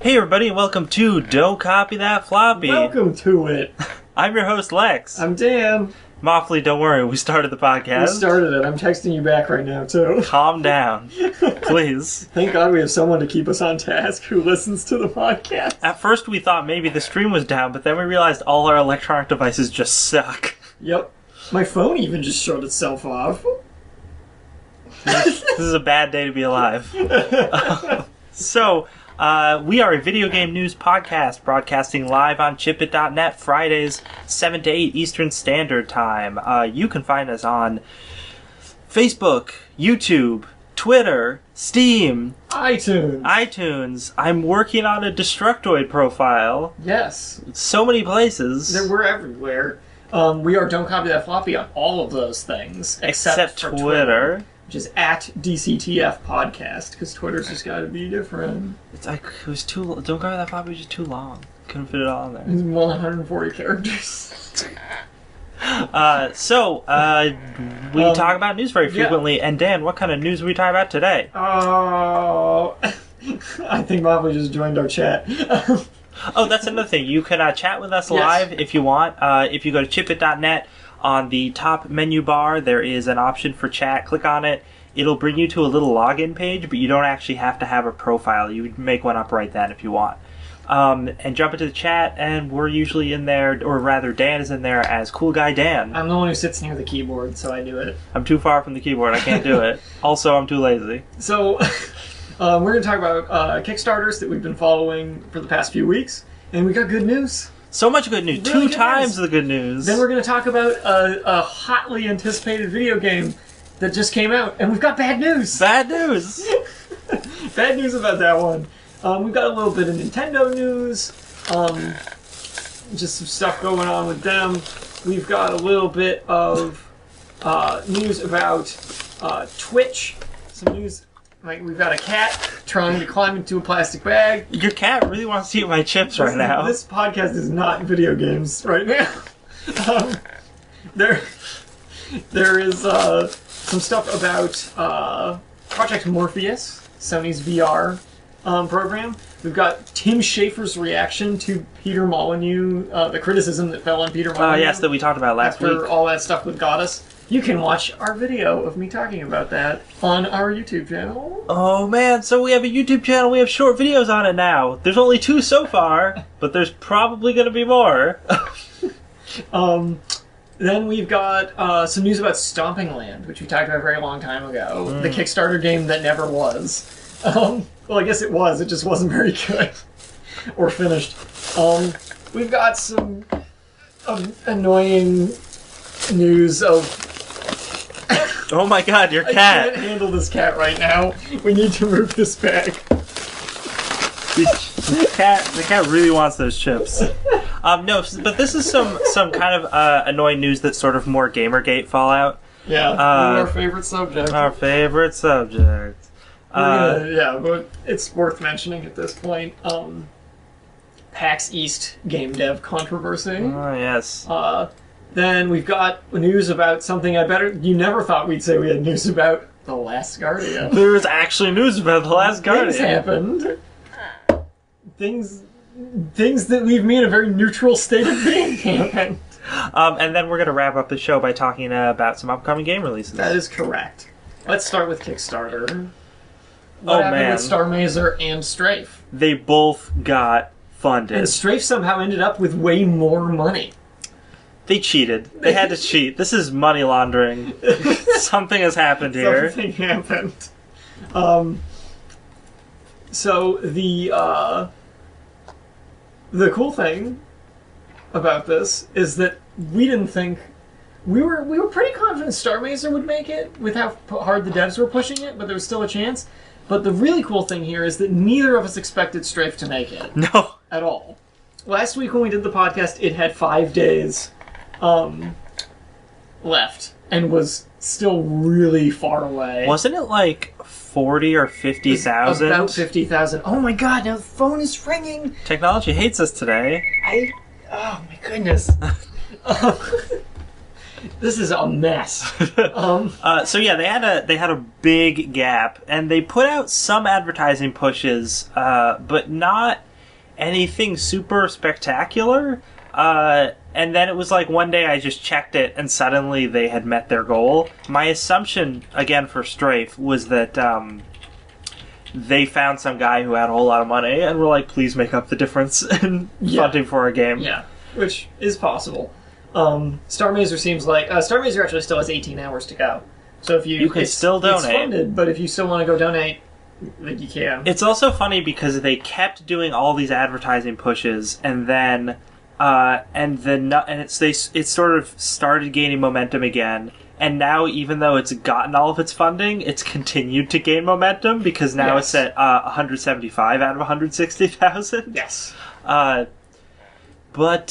Hey everybody, and welcome to Don't Copy That Floppy. Welcome to it. I'm your host, Lex. I'm Dan. Moffley, don't worry, we started the podcast. We started it. I'm texting you back right now, too. Calm down, please. Thank God we have someone to keep us on task who listens to the podcast. At first we thought maybe the stream was down, but then we realized all our electronic devices just suck. Yep. My phone even just shut itself off. This is a bad day to be alive. We are a video game news podcast broadcasting live on chipit.net Fridays 7 to 8 Eastern Standard Time. You can find us on Facebook, YouTube, Twitter, Steam, iTunes. I'm working on a Destructoid profile. Yes. So many places. We're everywhere. We are Don't Copy That Floppy on all of those things. Except for Twitter. Which is at DCTF Podcast, because Twitter's just got to be different. It's like, it was too... Don't Copy That Floppy was just too long. Couldn't fit it all in there. It's 140 characters. We talk about news very frequently. Yeah. And Dan, what kind of news are we talking about today? Oh... I think Mobley just joined our chat. Oh, that's another thing. You can chat with us live if you want. If you go to chipit.net, on the top menu bar, there is an option for chat. Click on it. It'll bring you to a little login page, but you don't actually have to have a profile. You can make one up right then if you want. And jump into the chat, and we're usually in there, or rather Dan is in there as Cool Guy Dan. I'm the one who sits near the keyboard, so I do it. I'm too far from the keyboard. I can't do it. Also, I'm too lazy. So, we're going to talk about Kickstarters that we've been following for the past few weeks, and we got good news. So much good news. Really Two times the good news. Then we're going to talk about a hotly anticipated video game that just came out, and we've got bad news. Bad news. Bad news about that one. We've got a little bit of Nintendo news. Just some stuff going on with them. We've got a little bit of news about Twitch. Some news. Like, we've got a cat trying to climb into a plastic bag. Your cat really wants to eat my chips right now. This podcast is not video games right now. There is some stuff about Project Morpheus, Sony's VR program. We've got Tim Schafer's reaction to Peter Molyneux, the criticism that fell on Peter Molyneux. Yes, that we talked about last week. After all that stuff with Goddess. You can watch our video of me talking about that on our YouTube channel. Oh man, so we have a YouTube channel, we have short videos on it now. There's only 2 so far, but there's probably going to be more. Then we've got some news about Stomping Land, which we talked about a very long time ago. The Kickstarter game that never was. Well, I guess it was, it just wasn't very good. Or finished. We've got some annoying news of... Oh my god, your cat! I can't handle this cat right now. We need to move this bag. The cat really wants those chips. No, but this is some kind of annoying news that's sort of more Gamergate fallout. Yeah, our favorite subject. Our favorite subject. But it's worth mentioning at this point. PAX East game dev controversy. Oh, yes. Then we've got news about something you never thought we'd say we had news about. The Last Guardian. There was actually news about The Last Guardian. Things happened. Things that leave me in a very neutral state of being happened. And then we're going to wrap up the show by talking about some upcoming game releases. That is correct. Let's start with Kickstarter. What happened with Star Mazer and Strafe? They both got funded. And Strafe somehow ended up with way more money. They cheated. They had to cheat. This is money laundering. Something has happened here. Something happened. So the cool thing about this is that we didn't think we were pretty confident Star Mazer would make it with how hard the devs were pushing it, but there was still a chance. But the really cool thing here is that neither of us expected Strafe to make it. No. At all. Last week when we did the podcast, it had 5 days left and was still really far away. Wasn't it like 40 or 50,000? About 50,000. Oh my god, now the phone is ringing! Technology hates us today. Oh my goodness. This is a mess. So yeah, they had a big gap, and they put out some advertising pushes, but not anything super spectacular. And then it was like one day I just checked it and suddenly they had met their goal. My assumption, again for Strafe, was that they found some guy who had a whole lot of money and were like, please make up the difference in funding for our game. Yeah, which is possible. Star Mazer seems like... Star Mazer actually still has 18 hours to go. So if you can still donate. It's funded, but if you still want to go donate, you can. It's also funny because they kept doing all these advertising pushes and then... it sort of started gaining momentum again, and now even though it's gotten all of its funding, it's continued to gain momentum because now it's at 175 out of 160,000. Yes. But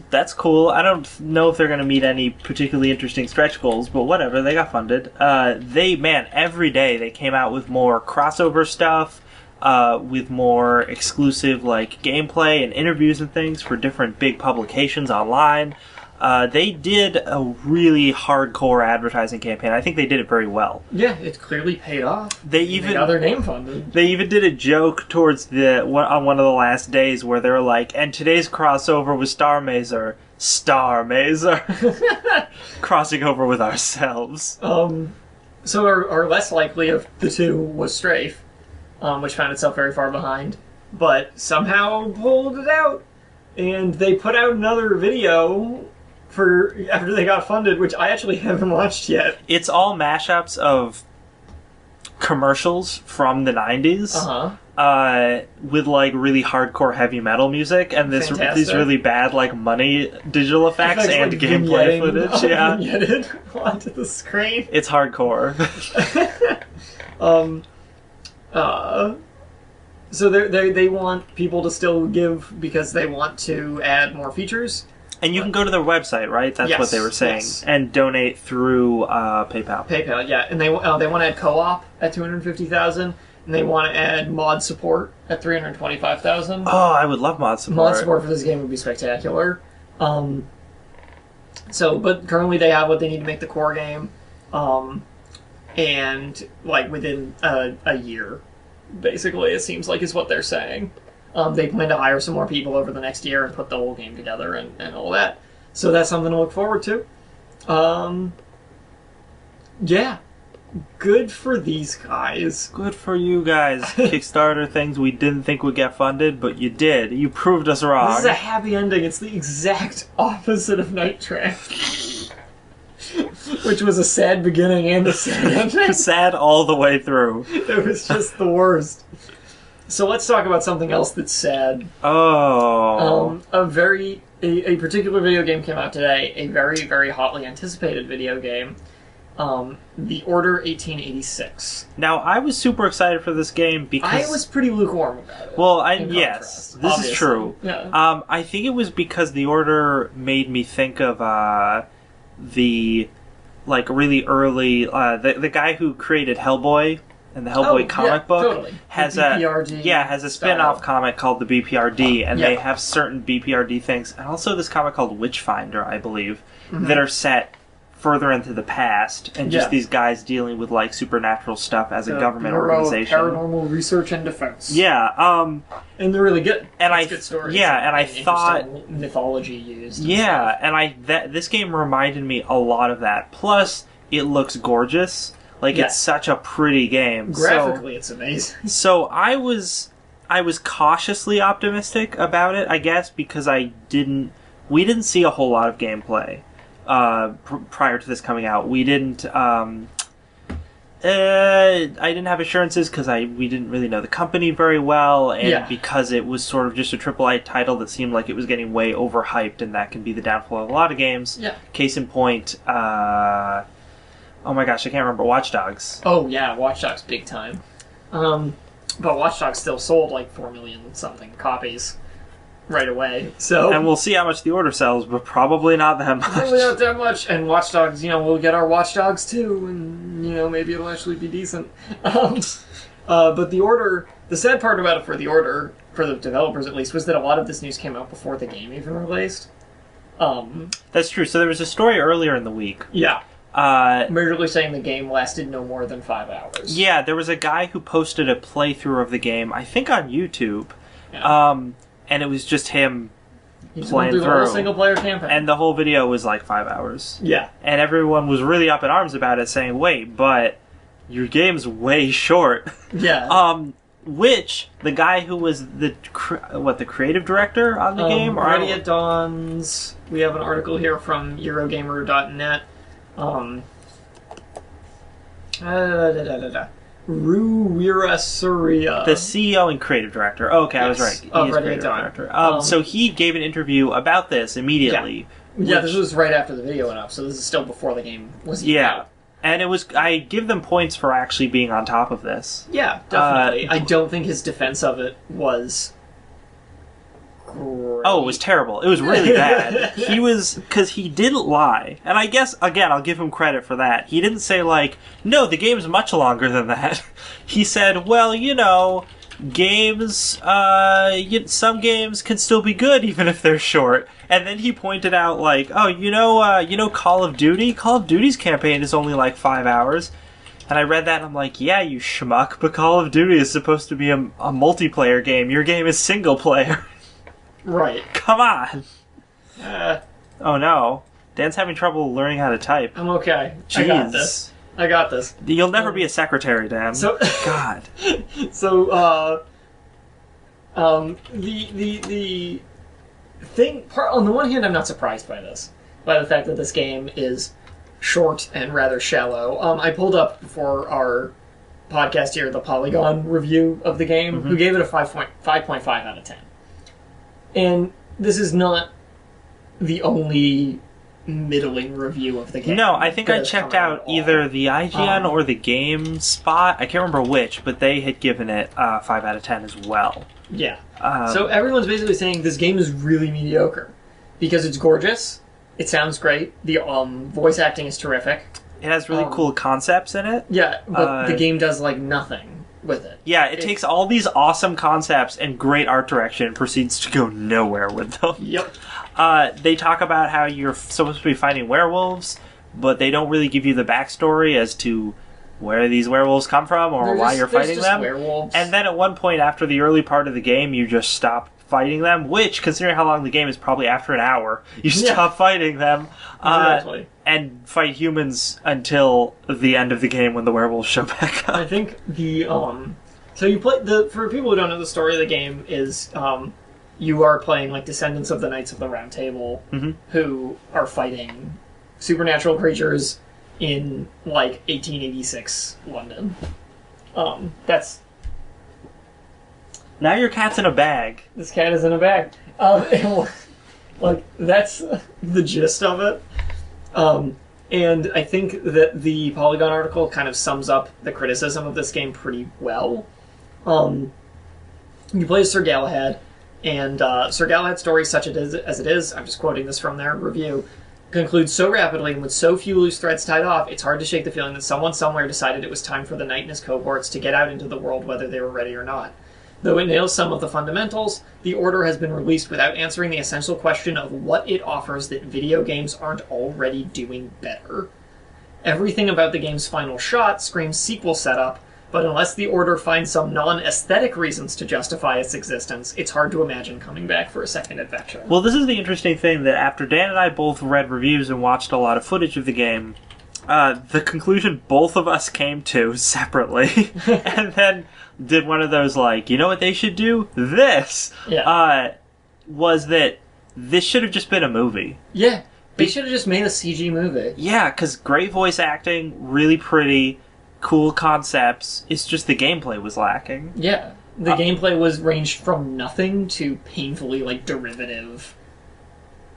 that's cool. I don't know if they're going to meet any particularly interesting stretch goals, but whatever, they got funded. Every day they came out with more crossover stuff. With more exclusive like gameplay and interviews and things for different big publications online. They did a really hardcore advertising campaign. I think they did it very well. Yeah, it clearly paid off. They got their name funded. They even did a joke towards on one of the last days where they were like, and today's crossover was Star Mazer, crossing over with ourselves. So our less likely of the two was Strafe. Which found itself very far behind, but somehow pulled it out. And they put out another video after they got funded, which I actually haven't watched yet. It's all mashups of commercials from the 90s, with like really hardcore heavy metal music and these really bad like money digital effects and like gameplay footage. Yeah, vignetted onto the screen. It's hardcore. So they want people to still give because they want to add more features. And you can go to their website, right? That's what they were saying. Yes. And donate through PayPal. PayPal, yeah. And they want to add co-op at 250,000, and they want to add mod support at 325,000. Oh, I would love mod support. Mod support for this game would be spectacular. But currently they have what they need to make the core game. And like within a year, basically, it seems like is what they're saying. They plan to hire some more people over the next year and put the whole game together and all that. So that's something to look forward to. Yeah, good for these guys. Good for you guys. Kickstarter things we didn't think would get funded, but you did. You proved us wrong. This is a happy ending. It's the exact opposite of Night Train. Which was a sad beginning and a sad ending. Sad all the way through. It was just the worst. So let's talk about something else that's sad. Oh. A particular video game came out today. A very, very hotly anticipated video game. The Order 1886. Now, I was super excited for this game because... I was pretty lukewarm about it. Well, yes, this is true. Yeah. I think it was because The Order made me think of the like really early the guy who created Hellboy and the Hellboy comic book totally. has a spin-off comic called the BPRD, and they have certain BPRD things, and also this comic called Witchfinder, I believe, that are set further into the past, and just these guys dealing with like supernatural stuff as a government organization. Paranormal Research and Defense. Yeah, and they're really good. And good stories. Yeah, and I thought mythology used. Yeah, and this game reminded me a lot of that. Plus, it looks gorgeous. Like it's such a pretty game. Graphically, it's amazing. So I was cautiously optimistic about it, I guess, because we didn't see a whole lot of gameplay. Prior to this coming out, we didn't. I didn't have assurances because we didn't really know the company very well, and because it was sort of just a AAA title that seemed like it was getting way overhyped, and that can be the downfall of a lot of games. Yeah. Case in point, oh my gosh, I can't remember. Watch Dogs. Oh yeah, Watch Dogs, big time. But Watch Dogs still sold like 4 million something copies. Right away. And we'll see how much The Order sells, but probably not that much. Probably not that much. And Watch Dogs, we'll get our Watch Dogs too, and maybe it'll actually be decent. But The Order, the sad part about it for The Order, for the developers at least, was that a lot of this news came out before the game even released. That's true. So there was a story earlier in the week. Yeah. Majorly saying the game lasted no more than 5 hours. Yeah, there was a guy who posted a playthrough of the game, I think on YouTube. Yeah. and it was just him He's playing through through. the whole single-player campaign. And the whole video was like 5 hours. Yeah. And everyone was really up in arms about it, saying, wait, but your game's way short. Yeah. Which, the guy who was the creative director on the game? Ready at Dawn's... We have an article here from Eurogamer.net. Ruwira Surya. The CEO and creative director. Okay, yes. I was right. He's creative director. So he gave an interview about this immediately. Yeah, this was right after the video went up, so this is still before the game was out. And it was. I give them points for actually being on top of this. Yeah, definitely. I don't think his defense of it was great. Oh, it was terrible. It was really bad. He was... Because he didn't lie. And I guess, again, I'll give him credit for that. He didn't say, like, no, the game's much longer than that. He said, well, you know, games... some games can still be good even if they're short. And then he pointed out, like, oh, you know Call of Duty? Call of Duty's campaign is only, like, 5 hours. And I read that and I'm like, yeah, you schmuck, but Call of Duty is supposed to be a multiplayer game. Your game is single player. Right. Come on. Oh no. Dan's having trouble learning how to type. I'm okay. Jeez. I got this. You'll never be a secretary, Dan. So God. So the thing on the one hand, I'm not surprised by the fact that this game is short and rather shallow. I pulled up for our podcast here the Polygon review of the game, who gave it a 5.5 out of 10. And this is not the only middling review of the game. No, I think I checked out either the IGN or the GameSpot. I can't remember which, but they had given it 5 out of 10 as well. Yeah. So everyone's basically saying this game is really mediocre because it's gorgeous, it sounds great, the voice acting is terrific. It has really cool concepts in it. Yeah, but the game does, like, nothing with it. Yeah, it takes all these awesome concepts and great art direction and proceeds to go nowhere with them. Yep. They talk about how you're supposed to be fighting werewolves, but they don't really give you the backstory as to where these werewolves come from or why you're fighting them. Werewolves. And then at one point after the early part of the game, you just stop fighting them, which, considering how long the game is, probably after an hour, you stop fighting them. Exactly. And fight humans until the end of the game when the werewolves show back up. I think the so you play for people who don't know, the story of the game is you are playing like descendants of the Knights of the Round Table who are fighting supernatural creatures in like 1886 London. That's now your cat's in a bag. This cat is in a bag. Like that's the gist of it. And I think that the Polygon article kind of sums up the criticism of this game pretty well. You play as Sir Galahad, and Sir Galahad's story, such as it is, I'm just quoting this from their review, concludes so rapidly and with so few loose threads tied off, it's hard to shake the feeling that someone somewhere decided it was time for the knight and his cohorts to get out into the world whether they were ready or not. Though it nails some of the fundamentals, the Order has been released without answering the essential question of what it offers that video games aren't already doing better. Everything about the game's final shot screams sequel setup, but unless the Order finds some non-aesthetic reasons to justify its existence, it's hard to imagine coming back for a second adventure. Well, this is the interesting thing, that after Dan and I both read reviews and watched a lot of footage of the game, the conclusion both of us came to separately, and then did one of those, like, you know what they should do? This! Yeah. Was that this should have just been a movie. Yeah. They should have just made a CG movie. Yeah, because great voice acting, really pretty, cool concepts. It's just the gameplay was lacking. Yeah. The gameplay was ranged from nothing to painfully, like, derivative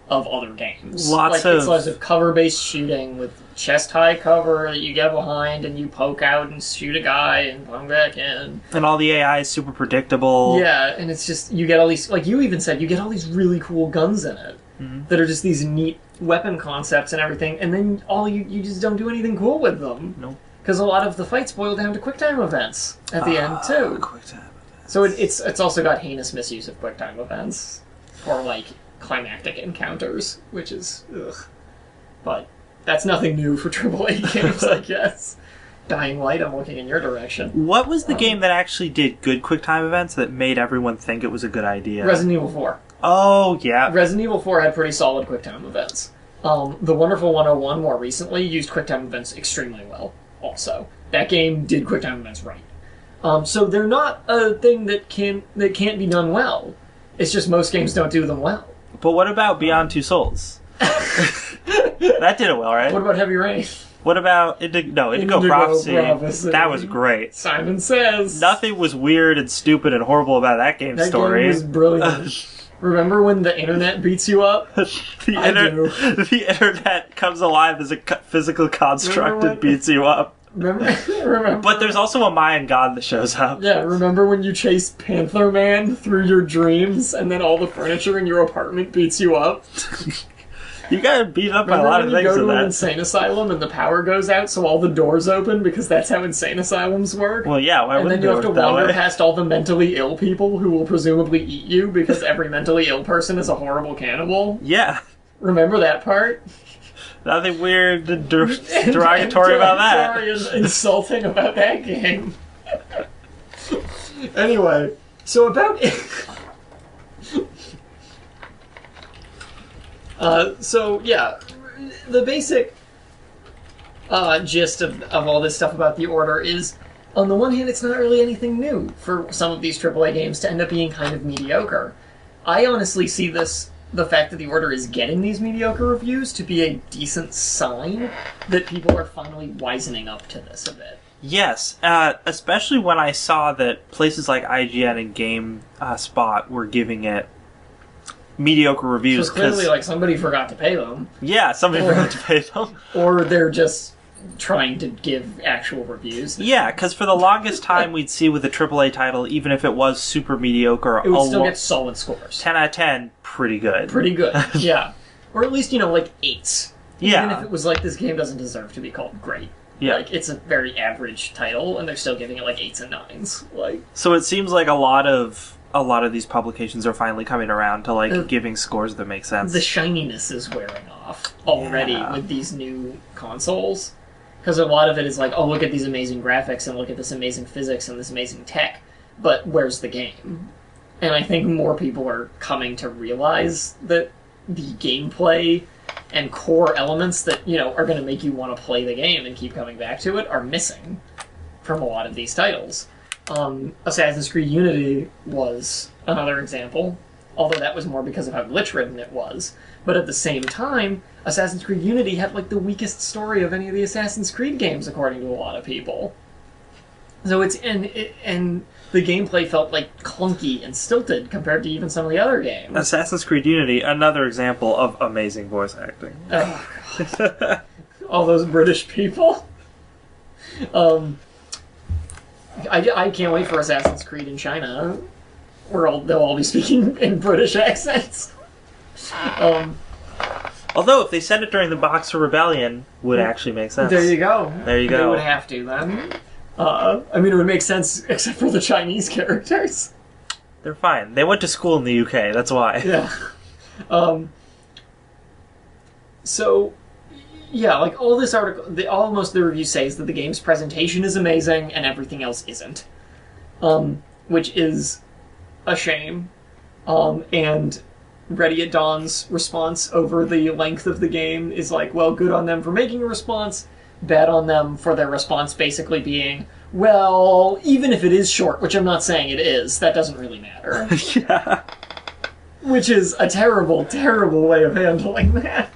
of other games. It's lots of cover-based shooting with chest-high cover that you get behind and you poke out and shoot a guy and put him back in. And all the AI is super predictable. Yeah, and it's just, you get all these, like you even said, you get all these really cool guns in it that are just these neat weapon concepts and everything, and then you just don't do anything cool with them. Nope. Because a lot of the fights boil down to QuickTime events at the end, too. QuickTime events. So it's also got heinous misuse of QuickTime events. Or, like, climactic encounters, which is ugh. But that's nothing new for AAA games, I guess. Dying Light, I'm looking in your direction. What was the game that actually did good QuickTime events that made everyone think it was a good idea? Resident Evil 4. Oh, yeah. Resident Evil 4 had pretty solid QuickTime events. The Wonderful 101 more recently used QuickTime events extremely well, also. That game did QuickTime events right. So they're not a thing that can't be done well. It's just most games don't do them well. But what about Beyond Two Souls? That did it well, right? What about Heavy Rain? What about Indigo Prophecy? That was great. Simon Says. Nothing was weird and stupid and horrible about that game's story. That game was brilliant. Remember when the internet beats you up? The internet comes alive as a physical construct and beats you up. Remember? But there's also a Mayan god that shows up. Yeah, remember when you chase Panther Man through your dreams and then all the furniture in your apartment beats you up? You got beat up by a lot of things in that. Remember when you go to an insane asylum and the power goes out so all the doors open because that's how insane asylums work? Well, yeah, why wouldn't And then you have to wander past all the mentally ill people who will presumably eat you because every mentally ill person is a horrible cannibal? Yeah. Remember that part? Nothing weird and derogatory about that. And insulting about that game. Anyway, so about... So, yeah, the basic gist of all this stuff about the Order is, on the one hand, it's not really anything new for some of these AAA games to end up being kind of mediocre. I honestly see the fact that the Order is getting these mediocre reviews to be a decent sign that people are finally wisening up to this a bit. Yes, especially when I saw that places like IGN and GameSpot were giving it mediocre reviews. So clearly, like, somebody forgot to pay them. Yeah, somebody forgot to pay them. Or they're just trying to give actual reviews. Yeah, because for the longest time we'd see with a AAA title, even if it was super mediocre, it would still get solid scores. 10 out of 10, pretty good. Pretty good, yeah. Or at least, like 8s. Yeah. Even if it was like, this game doesn't deserve to be called great. Yeah. Like, it's a very average title, and they're still giving it like 8s and 9s. Like, so it seems like a lot of these publications are finally coming around to like giving scores that make sense. The shininess is wearing off already with these new consoles. Because a lot of it is like, oh, look at these amazing graphics and look at this amazing physics and this amazing tech. But where's the game? And I think more people are coming to realize that the gameplay and core elements that, are going to make you want to play the game and keep coming back to it are missing from a lot of these titles. Assassin's Creed Unity was another example, although that was more because of how glitch-ridden it was. But at the same time, Assassin's Creed Unity had like the weakest story of any of the Assassin's Creed games, according to a lot of people. So and the gameplay felt like clunky and stilted compared to even some of the other games. Assassin's Creed Unity, another example of amazing voice acting. Oh, God. All those British people. I can't wait for Assassin's Creed in China, where they'll all be speaking in British accents. Although, if they send it during the Boxer Rebellion, would actually make sense. There you go. There you go. They would have to, then. It would make sense, except for the Chinese characters. They're fine. They went to school in the UK, that's why. Yeah. So... yeah, like, all this article, almost the review says that the game's presentation is amazing and everything else isn't. Which is a shame. And Ready at Dawn's response over the length of the game is like, well, good on them for making a response, bad on them for their response basically being, well, even if it is short, which I'm not saying it is, that doesn't really matter. Yeah. Which is a terrible, terrible way of handling that.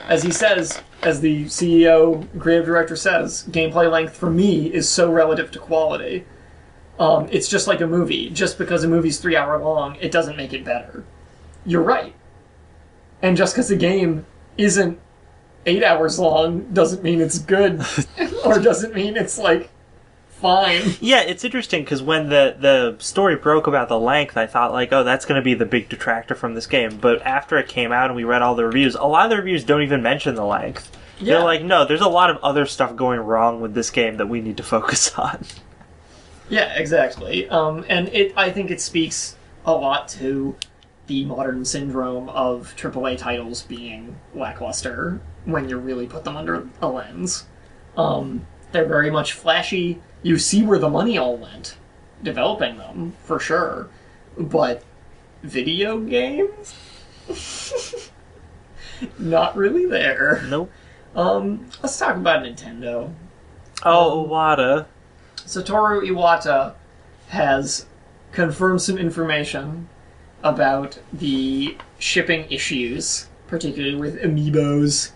As he says, as the CEO, creative director says, gameplay length for me is so relative to quality. It's just like a movie. Just because a movie's 3 hour long, it doesn't make it better. You're right. And just because a game isn't 8 hours long doesn't mean it's good. Or doesn't mean it's, like, fine. Yeah, it's interesting because when the story broke about the length, I thought, like, oh, that's going to be the big detractor from this game. But after it came out and we read all the reviews, a lot of the reviews don't even mention the length. Yeah. They're like, no, there's a lot of other stuff going wrong with this game that we need to focus on. Yeah, exactly. And I think it speaks a lot to the modern syndrome of AAA titles being lackluster when you really put them under a lens. They're very much flashy. You see where the money all went developing them, for sure. But video games? Not really there. Nope. Let's talk about Nintendo. Oh, Iwata. Satoru Iwata has confirmed some information about the shipping issues, particularly with amiibos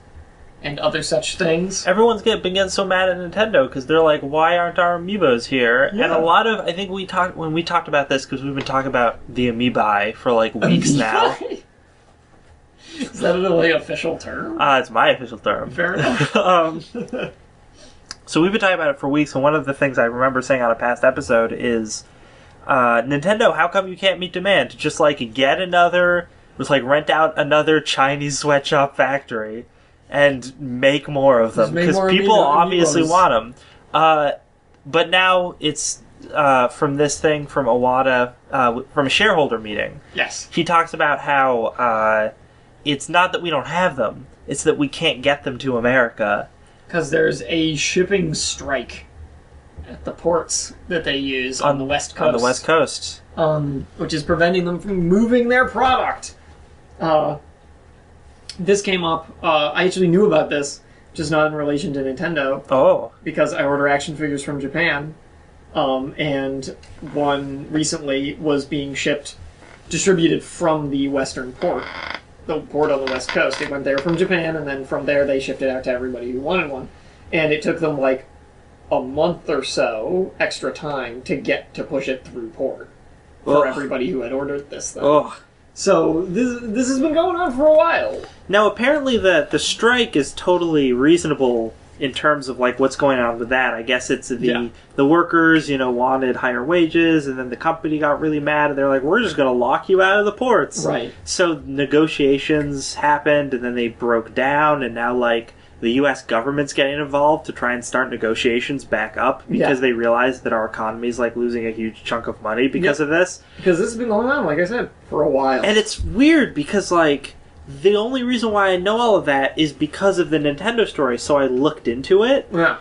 and other such things. Everyone's been getting so mad at Nintendo because they're like, why aren't our amiibos here? Yeah. And a lot of, I think when we talked about this, because we've been talking about the amiibi for like weeks now. Is that an official term? It's my official term. Fair enough. So we've been talking about it for weeks, and one of the things I remember saying on a past episode is, Nintendo, how come you can't meet demand? Just like rent out another Chinese sweatshop factory and make more of them, because people obviously want them. But now it's from this thing from Iwata, from a shareholder meeting. Yes. He talks about how it's not that we don't have them, it's that we can't get them to America. Because there's a shipping strike at the ports that they use on the West Coast. On the West Coast. Which is preventing them from moving their product. This came up, I actually knew about this, just not in relation to Nintendo. Oh. Because I order action figures from Japan. And one recently was being distributed from the Western port. The port on the West Coast. It went there from Japan, and then from there they shipped it out to everybody who wanted one. And it took them like a month or so extra time to push it through port for everybody who had ordered this thing. Oh. So this has been going on for a while. Now apparently the strike is totally reasonable in terms of like what's going on with that. I guess it's the workers, wanted higher wages, and then the company got really mad, and they're like, we're just going to lock you out of the ports. Right. So negotiations happened, and then they broke down, and now like the U.S. government's getting involved to try and start negotiations back up because they realize that our economy is like losing a huge chunk of money because of this. Because this has been going on, like I said, for a while. And it's weird because like the only reason why I know all of that is because of the Nintendo story, so I looked into it. Yeah.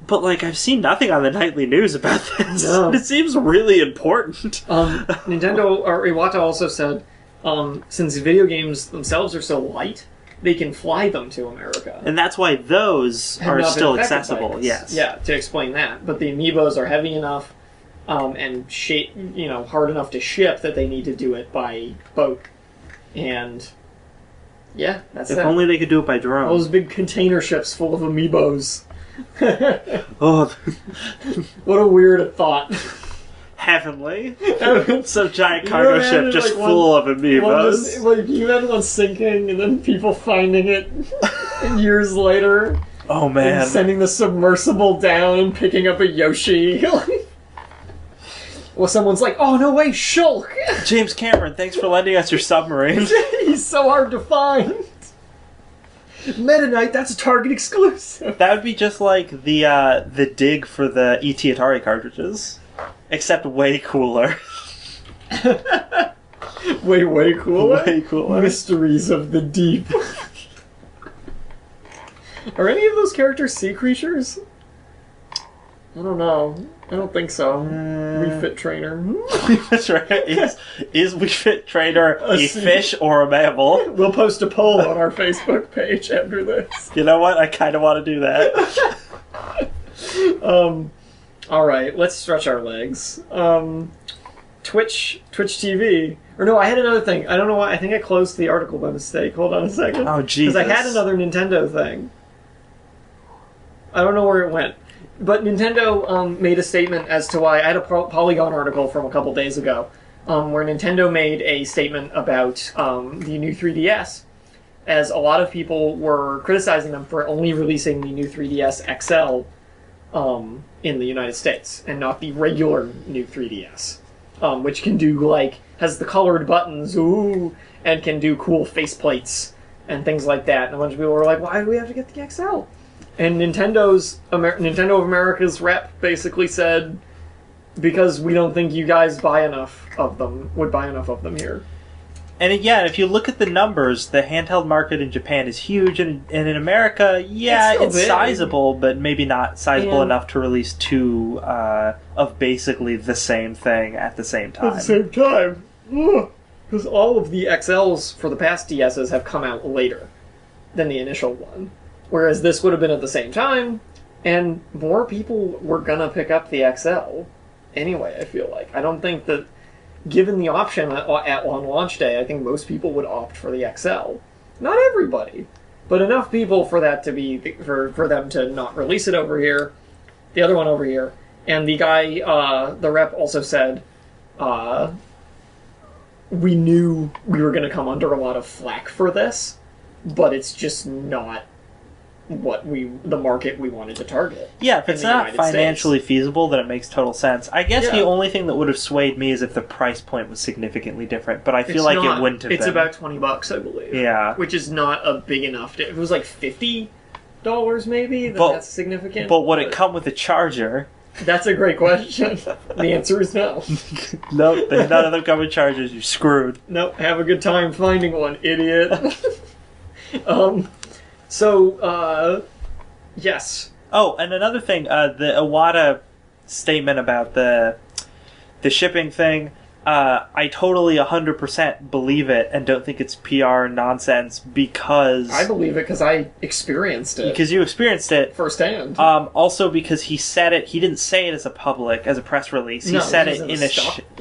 But, like, I've seen nothing on the nightly news about this. No. It seems really important. Nintendo, or Iwata also said, since video games themselves are so light, they can fly them to America. And that's why those are still accessible, yes. Yeah, to explain that. But the amiibos are heavy enough and hard enough to ship that they need to do it by boat. And... yeah, that's it. If only they could do it by drone. Those big container ships full of amiibos. Oh, what a weird thought. Heavenly. Some giant cargo ship just like full of amiibos. Like you had one sinking and then people finding it years later. Oh man. And sending the submersible down and picking up a Yoshi. Well, someone's like, oh, no way, Shulk! James Cameron, thanks for lending us your submarine. He's so hard to find. Meta Knight, that's a Target exclusive. That would be just like the dig for the ET Atari cartridges. Except way cooler. way cooler? Way cooler. Mysteries of the Deep. Are any of those characters sea creatures? I don't know. I don't think so. Wii Fit Trainer. That's right. Is Wii Fit Trainer a fish or a mammal? We'll post a poll on our Facebook page after this. You know what? I kind of want to do that. Alright, let's stretch our legs. Twitch TV. Or no, I had another thing. I don't know why. I think I closed the article by mistake. Hold on a second. Oh, Jesus. Because I had another Nintendo thing. I don't know where it went. But Nintendo made a statement as to why... I had a Polygon article from a couple days ago where Nintendo made a statement about the new 3DS, as a lot of people were criticizing them for only releasing the new 3DS XL in the United States, and not the regular new 3DS, which can do, like, has the colored buttons, ooh, and can do cool faceplates and things like that. And a bunch of people were like, why do we have to get the XL? And Nintendo of America's rep basically said, because we don't think you guys would buy enough of them here. And if you look at the numbers, the handheld market in Japan is huge, and in America, it's sizable, but maybe not sizable enough to release two of basically the same thing at the same time. At the same time. Because all of the XLs for the past DSs have come out later than the initial one. Whereas this would have been at the same time, and more people were gonna pick up the XL anyway, I feel like. I don't think that, given the option on launch day, I think most people would opt for the XL. Not everybody, but enough people for that to be, for them to not release it over here, the other one over here. And the guy, the rep also said, we knew we were going to come under a lot of flack for this, but it's just not the market we wanted to target. Yeah, if it's not financially feasible, then it makes total sense. I guess the only thing that would have swayed me is if the price point was significantly different, but I feel like it wouldn't have been. It's about $20, I believe. Yeah. Which is not a big enough... If it was like $50 maybe, then that's significant. But would it come with a charger? That's a great question. The answer is no. Nope, none of them come with chargers. You're screwed. Nope, have a good time finding one, idiot. So, yes. Oh, and another thing, the Iwata statement about the shipping thing, I totally 100% believe it and don't think it's PR nonsense because... I believe it because I experienced it. Because you experienced it. Firsthand. Also because he said it, he didn't say it as a press release. He said it in a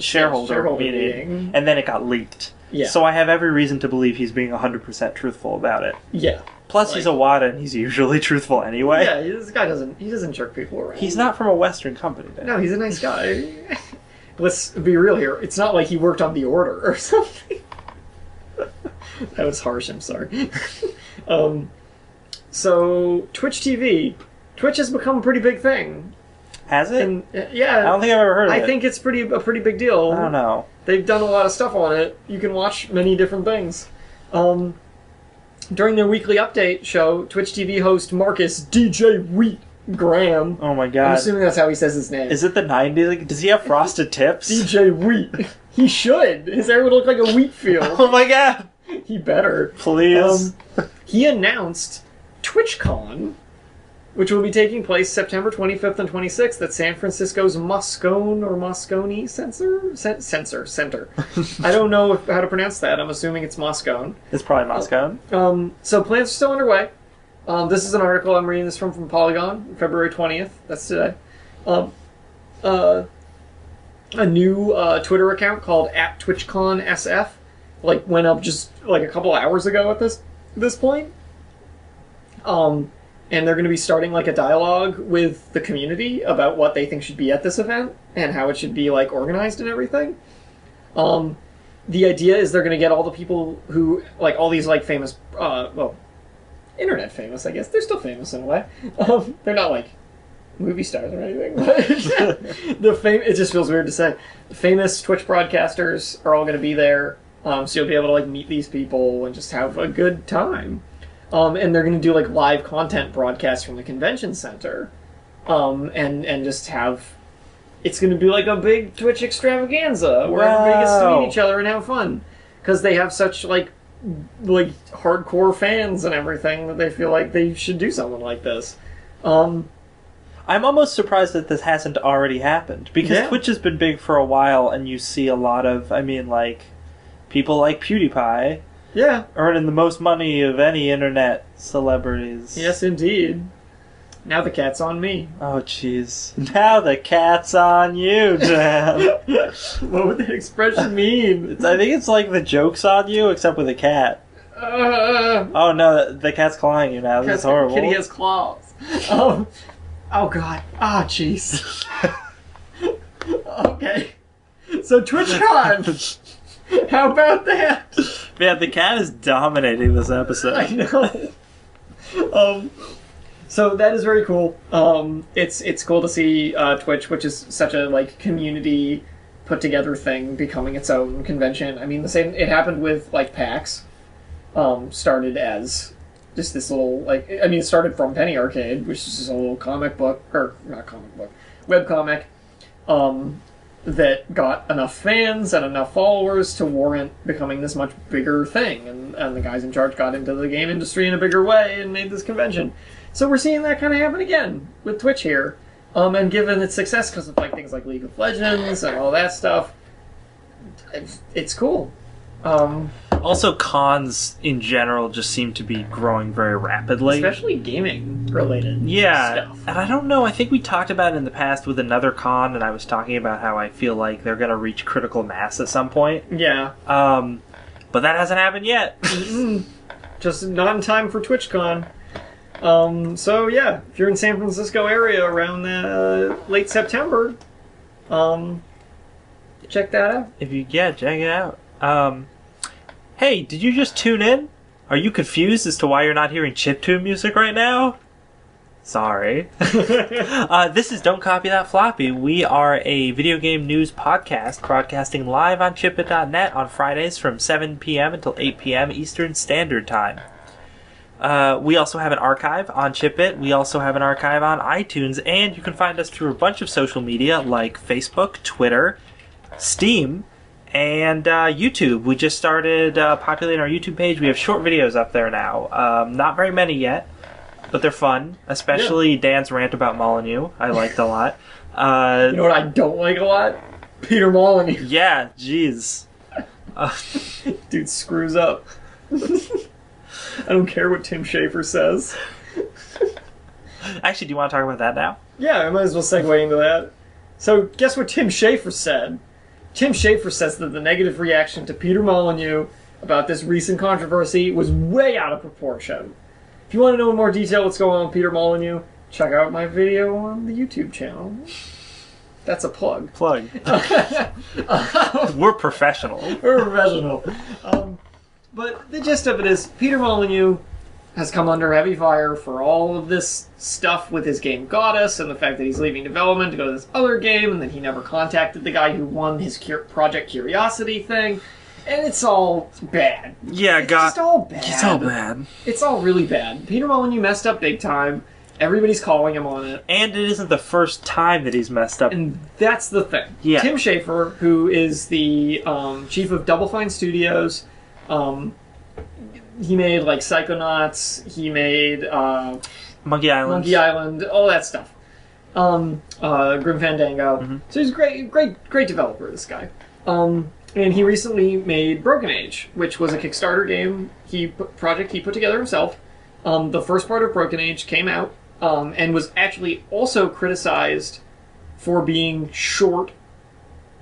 shareholder meeting, and then it got leaked. Yeah. So I have every reason to believe he's being 100% truthful about it. Yeah. Plus, he's Iwata, and he's usually truthful anyway. Yeah, this guy doesn't jerk people around. He's not from a Western company, then. No, he's a nice guy. Let's be real here. It's not like he worked on The Order or something. That was harsh, I'm sorry. So, Twitch TV. Twitch has become a pretty big thing. Has it? And, yeah. I don't think I've ever heard of it. I think it's a pretty big deal. I don't know. They've done a lot of stuff on it. You can watch many different things. During their weekly update show, Twitch TV host Marcus DJ Wheat Graham. Oh my god. I'm assuming that's how he says his name. Is it the 90s? Like, does he have frosted tips? DJ Wheat. He should. His hair would look like a wheat field. Oh my god. He better. Please. He announced TwitchCon, which will be taking place September 25th and 26th at San Francisco's Moscone Center. I don't know how to pronounce that. I'm assuming it's Moscone. It's probably Moscone. So plans are still underway. This is an article I'm reading this from Polygon, February 20th. That's today. A new Twitter account called @TwitchConSF went up just a couple hours ago at this point. And they're going to be starting a dialogue with the community about what they think should be at this event and how it should be organized and everything. The idea is they're going to get all the people who all these famous, internet famous, I guess. They're still famous in a way. They're not movie stars or anything. But it just feels weird to say. The famous Twitch broadcasters are all going to be there, so you'll be able to meet these people and just have a good time. And they're going to do live content broadcasts from the convention center, and just have. It's going to be a big Twitch extravaganza where everybody gets to meet each other and have fun, because they have such hardcore fans and everything that they feel like they should do something like this. I'm almost surprised that this hasn't already happened, because Twitch has been big for a while, and you see a lot of, people like PewDiePie. Yeah. Earning the most money of any internet celebrities. Yes, indeed. Now the cat's on me. Oh, jeez. Now the cat's on you, Dan. What would that expression mean? I think it's the joke's on you, except with a cat. Oh, no, the cat's clawing you now. This is horrible. Kitty has claws. Oh, God. Ah, jeez. Okay. So, TwitchCon. How about that? Man, the cat is dominating this episode. I know. So that is very cool. It's cool to see Twitch, which is such a community put together thing, becoming its own convention. The same. It happened with PAX. Started as just this little it started from Penny Arcade, which is just a little comic book, or not comic book, webcomic. that got enough fans and enough followers to warrant becoming this much bigger thing. And the guys in charge got into the game industry in a bigger way and made this convention. So we're seeing that kind of happen again with Twitch here. And given its success because of like things like League of Legends and all that stuff, it's cool. Also, cons in general just seem to be growing very rapidly. Especially gaming-related stuff. And I don't know, I think we talked about it in the past with another con, and I was talking about how I feel like they're going to reach critical mass at some point. Yeah. But that hasn't happened yet. Just not in time for TwitchCon. So yeah, if you're in San Francisco area around late September, check that out. Check it out. Hey, did you just tune in? Are you confused as to why you're not hearing chiptune music right now? Sorry. This is Don't Copy That Floppy. We are a video game news podcast broadcasting live on chipit.net on Fridays from 7 p.m. until 8 p.m. Eastern Standard Time. We also have an archive on Chipit. We also have an archive on iTunes, and you can find us through a bunch of social media like Facebook, Twitter, Steam, and YouTube. We just started populating our YouTube page. We have short videos up there now. Not very many yet, but they're fun. Especially Dan's rant about Molyneux. I liked a lot. You know what I don't like a lot? Peter Molyneux. Yeah, jeez. Dude screws up. I don't care what Tim Schafer says. Actually, do you want to talk about that now? Yeah, I might as well segue into that. So, guess what Tim Schafer said? Tim Schafer says that the negative reaction to Peter Molyneux about this recent controversy was way out of proportion. If you want to know in more detail what's going on with Peter Molyneux, check out my video on the YouTube channel. That's a plug. We're professional. We're professional. But the gist of it is, Peter Molyneux has come under heavy fire for all of this stuff with his game Goddess, and the fact that he's leaving development to go to this other game, and that he never contacted the guy who won his Project Curiosity thing. And it's all bad. Yeah, it's just all bad. It's all bad. It's all really bad. Peter Molyneux messed up big time. Everybody's calling him on it. And it isn't the first time that he's messed up. And that's the thing. Yeah. Tim Schafer, who is the chief of Double Fine Studios, he made like Psychonauts, he made Monkey Island, all that stuff. Grim Fandango. Mm-hmm. So he's a great developer, this guy. And he recently made Broken Age, which was a Kickstarter game project he put together himself. The first part of Broken Age came out and was actually also criticized for being short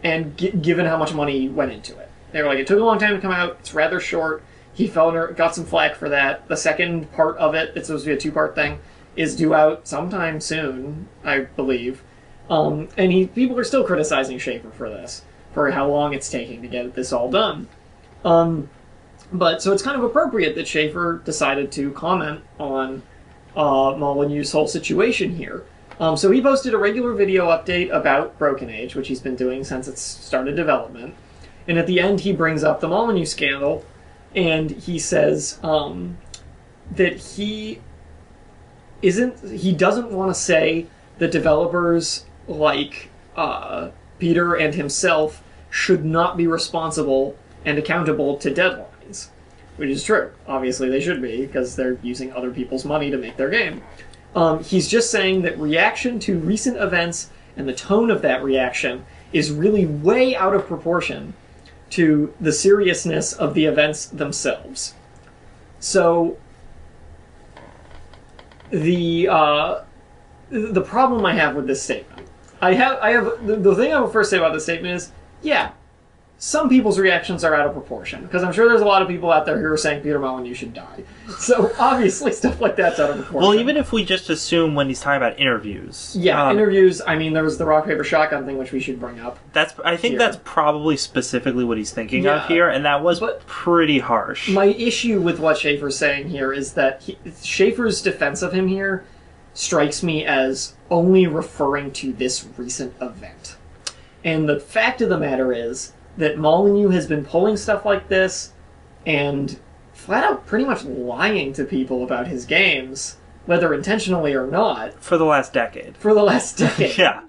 and given how much money went into it. They were like, it took a long time to come out, it's rather short. He got some flack for that. The second part of it, it's supposed to be a two-part thing, is due out sometime soon, I believe. And people are still criticizing Schafer for this, for how long it's taking to get this all done. But so it's kind of appropriate that Schafer decided to comment on Molyneux's whole situation here. So he posted a regular video update about Broken Age, which he's been doing since it started development. And at the end, he brings up the Molyneux scandal, and he says that he doesn't want to say that developers like Peter and himself should not be responsible and accountable to deadlines, which is true. Obviously they should be, because they're using other people's money to make their game. He's just saying that reaction to recent events and the tone of that reaction is really way out of proportion to the seriousness of the events themselves. So the problem I have with this statement, the thing I will first say about this statement is, yeah, some people's reactions are out of proportion, because I'm sure there's a lot of people out there who are saying Peter Molyneux should die. So obviously stuff like that's out of proportion. Well, even if we just assume when he's talking about interviews. Yeah, interviews. I mean, there was the rock, paper, shotgun thing, which we should bring up. I think that's probably specifically what he's thinking of here, and that was pretty harsh. My issue with what Schafer's saying here is that Schafer's defense of him here strikes me as only referring to this recent event. And the fact of the matter is that Molyneux has been pulling stuff like this and flat out pretty much lying to people about his games, whether intentionally or not. For the last decade. Yeah.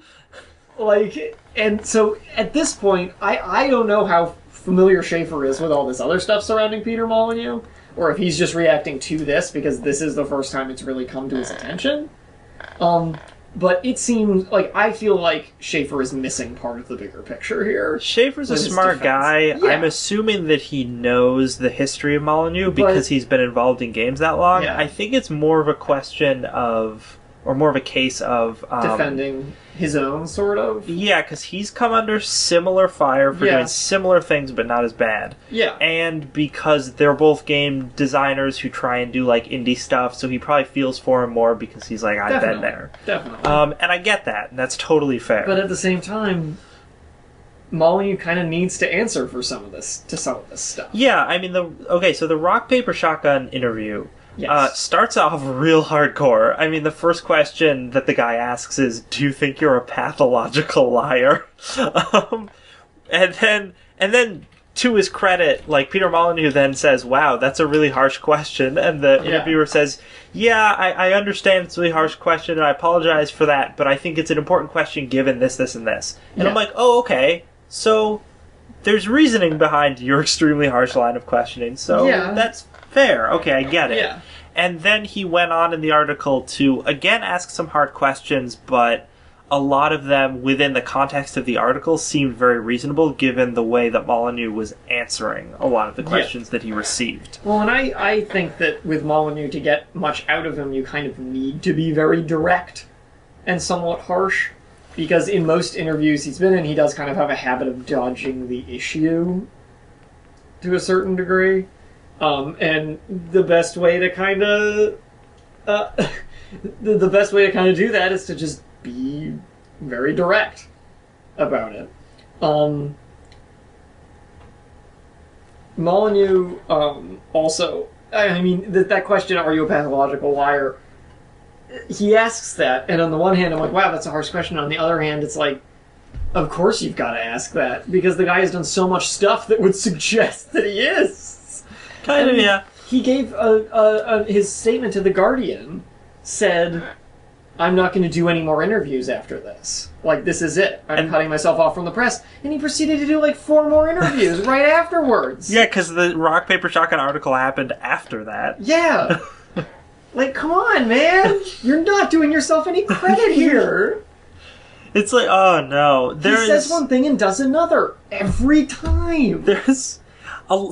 Like, And so at this point, I don't know how familiar Schaefer is with all this other stuff surrounding Peter Molyneux, or if he's just reacting to this because this is the first time it's really come to his attention. But it seems like I feel like Schaefer is missing part of the bigger picture here. Schaefer's a smart guy. Yeah. I'm assuming that he knows the history of Molyneux because he's been involved in games that long. Yeah. I think it's more of a question of, or more of a case of defending his own, sort of. Yeah, because he's come under similar fire for doing similar things, but not as bad. Yeah. And because they're both game designers who try and do, like, indie stuff, so he probably feels for him more because he's like, I've been there. Definitely. And I get that, and that's totally fair. But at the same time, Molyneux kind of needs to answer for some of this stuff. Yeah, I mean, so the Rock, Paper, Shotgun interview starts off real hardcore. I mean, the first question that the guy asks is, do you think you're a pathological liar? And then, to his credit, like, Peter Molyneux then says, wow, that's a really harsh question. And the interviewer says, yeah, I understand it's a really harsh question, and I apologize for that, but I think it's an important question given this, this, and this. And I'm like, oh, okay. So, there's reasoning behind your extremely harsh line of questioning, so that's fair. Okay, I get it. Yeah. And then he went on in the article to, again, ask some hard questions, but a lot of them, within the context of the article, seemed very reasonable, given the way that Molyneux was answering a lot of the questions that he received. Well, and I think that with Molyneux, to get much out of him, you kind of need to be very direct and somewhat harsh, because in most interviews he's been in, he does kind of have a habit of dodging the issue to a certain degree. And the best way to kind of the best way to kind of do that is to just be very direct about it. Molyneux also, I mean, that question, are you a pathological liar? He asks that, and on the one hand, I'm like, wow, that's a harsh question. On the other hand, it's like, of course you've got to ask that, because the guy has done so much stuff that would suggest that he is. Kind of, yeah. He gave his statement to The Guardian, said, I'm not going to do any more interviews after this. Like, this is it. I'm cutting myself off from the press. And he proceeded to do, like, 4 more interviews right afterwards. Yeah, because the Rock, Paper, Shotgun article happened after that. Yeah. Like, come on, man. You're not doing yourself any credit here. It's like, oh, no. He says one thing and does another. Every time.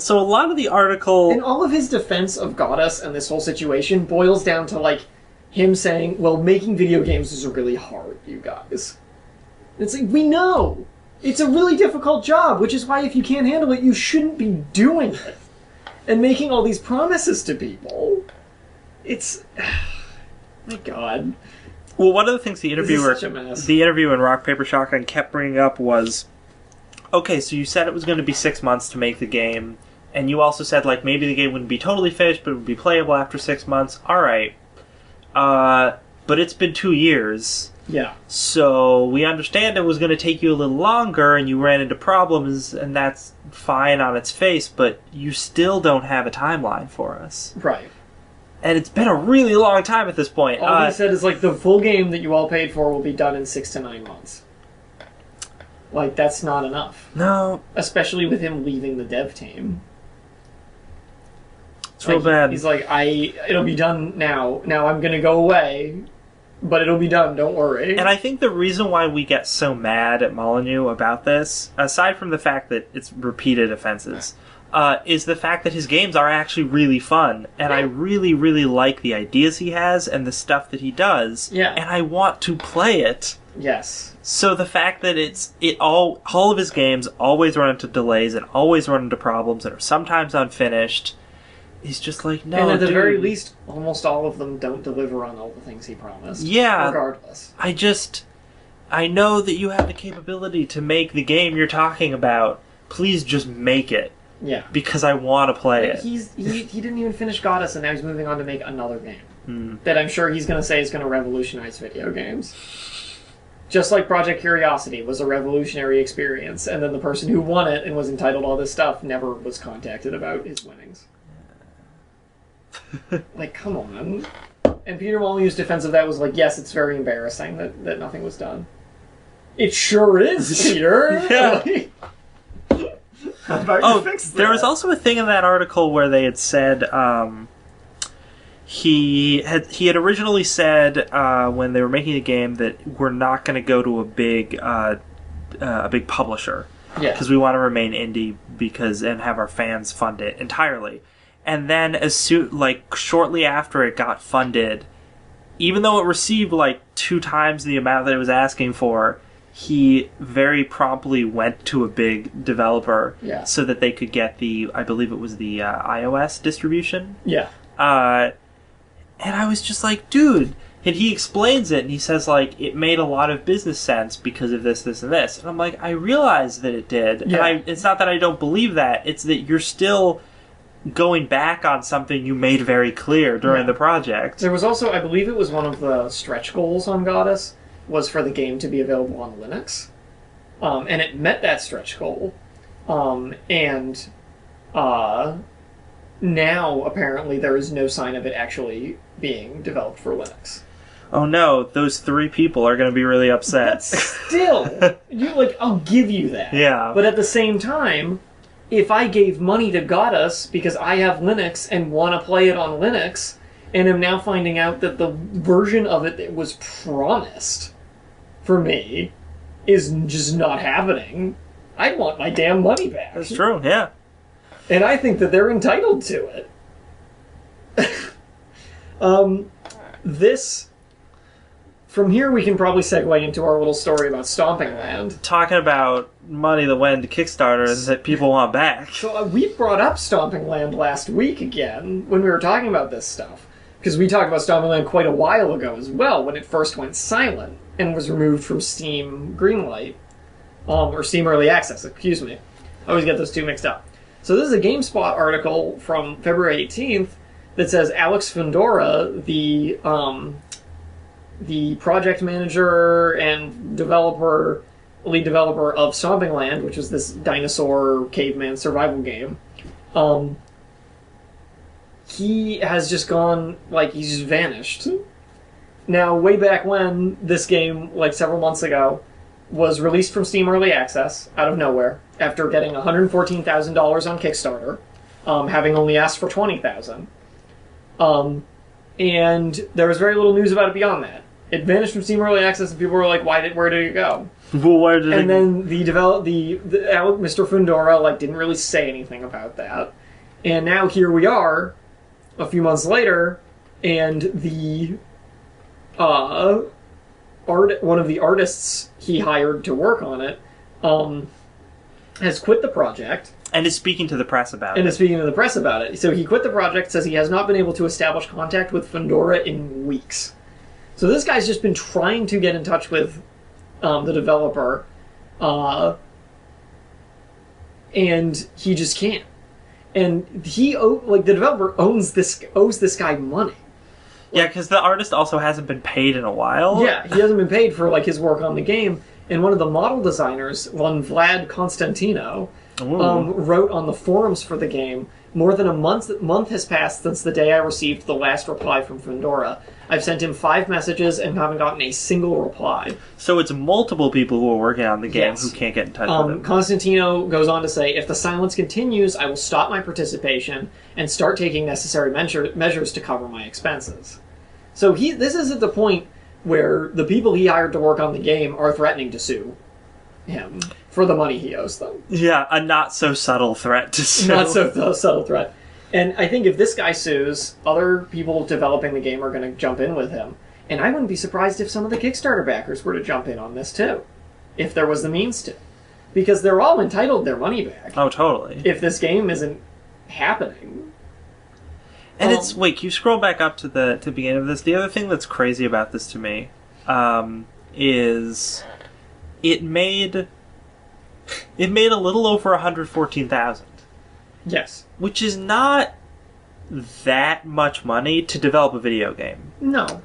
So a lot of the article... And all of his defense of Goddess and this whole situation boils down to, like, him saying, well, making video games is really hard, you guys. It's like, we know! It's a really difficult job, which is why if you can't handle it, you shouldn't be doing it. And making all these promises to people. It's... my God. Well, one of the things the interviewer in Rock, Paper, Shotgun kept bringing up was... Okay, so you said it was going to be 6 months to make the game, and you also said, like, maybe the game wouldn't be totally finished, but it would be playable after 6 months. Alright. But it's been 2 years. Yeah. So we understand it was going to take you a little longer, and you ran into problems, and that's fine on its face, but you still don't have a timeline for us. Right. And it's been a really long time at this point. All he said is, like, the full game that you all paid for will be done in 6 to 9 months. Like, that's not enough. No. Especially with him leaving the dev team. It's real bad. He's like, it'll be done now. Now I'm gonna go away, but it'll be done, don't worry. And I think the reason why we get so mad at Molyneux about this, aside from the fact that it's repeated offenses, is the fact that his games are actually really fun. And I really, really like the ideas he has and the stuff that he does. Yeah. And I want to play it. Yes. So the fact that all of his games always run into delays and always run into problems and are sometimes unfinished, he's just like, no, and at the dude. very least, almost all of them don't deliver on all the things he promised. Yeah. Regardless. I know that you have the capability to make the game you're talking about. Please just make it. Yeah. Because I want to play it. He didn't even finish Goddess, and now he's moving on to make another game. That I'm sure he's going to say is going to revolutionize video games. Just like Project Curiosity was a revolutionary experience, and then the person who won it and was entitled all this stuff never was contacted about his winnings. Like, come on. And Peter Molyneux's defense of that was like, yes, it's very embarrassing that nothing was done. It sure is, Peter. Yeah. How about you fix that? There was also a thing in that article where they had said he had originally said when they were making the game that we're not going to go to a big publisher because we want to remain indie and have our fans fund it entirely. And then shortly after it got funded, even though it received 2 times the amount that it was asking for, he very promptly went to a big developer so that they could get I believe it was the iOS distribution. Yeah. And I was just like, dude, and he explains it and he says it made a lot of business sense because of this, this, and this. And I'm like, I realize that it did. Yeah. And it's not that I don't believe that. It's that you're still going back on something you made very clear during the project. There was also, I believe it was one of the stretch goals on Goddess, was for the game to be available on Linux. And it met that stretch goal. Now, apparently, there is no sign of it actually being developed for Linux. Oh no, those 3 people are going to be really upset. But still, I'll give you that. Yeah. But at the same time, if I gave money to Goddess because I have Linux and want to play it on Linux, and am now finding out that the version of it that was promised for me is just not happening, I'd want my damn money back. That's true, yeah. And I think that they're entitled to it. From here we can probably segue into our little story about Stomping Land. Talking about money that went into Kickstarter and that people want back. So we brought up Stomping Land last week again when we were talking about this stuff. Because we talked about Stomping Land quite a while ago as well, when it first went silent and was removed from Steam Greenlight. Or Steam Early Access, excuse me. I always get those two mixed up. So this is a GameSpot article from February 18th that says Alex Fundora, the project manager and lead developer of Stomping Land, which is this dinosaur caveman survival game, he has just gone, he's just vanished. Now, way back when this game, several months ago, was released from Steam Early Access out of nowhere after getting $114,000 on Kickstarter, having only asked for $20,000. And there was very little news about it beyond that. It vanished from Steam Early Access, and people were like, where did it go? Well, where did and then Mr. Fundora didn't really say anything about that. And now here we are, a few months later, and one of the artists he hired to work on it has quit the project. And is speaking to the press about it. So he quit the project, says he has not been able to establish contact with Fundora in weeks. So this guy's just been trying to get in touch with the developer, and he just can't. And the developer owes this guy money. Yeah, because the artist also hasn't been paid in a while. Yeah, he hasn't been paid for his work on the game. And one of the model designers, one Vlad Constantino, wrote on the forums for the game, more than a month has passed since the day I received the last reply from Fundora. I've sent him 5 messages and haven't gotten a single reply. So it's multiple people who are working on the game who can't get in touch with him. Constantino goes on to say, if the silence continues, I will stop my participation and start taking necessary measures to cover my expenses. So this is at the point where the people he hired to work on the game are threatening to sue him for the money he owes them. Yeah, a not-so-subtle threat to sue. Not so subtle threat. And I think if this guy sues, other people developing the game are going to jump in with him. And I wouldn't be surprised if some of the Kickstarter backers were to jump in on this too. If there was the means to. Because they're all entitled their money back. Oh, totally. If this game isn't happening. And wait, can you scroll back up to the beginning of this? The other thing that's crazy about this to me is it made a little over $114,000. Yes. Which is not that much money to develop a video game. No.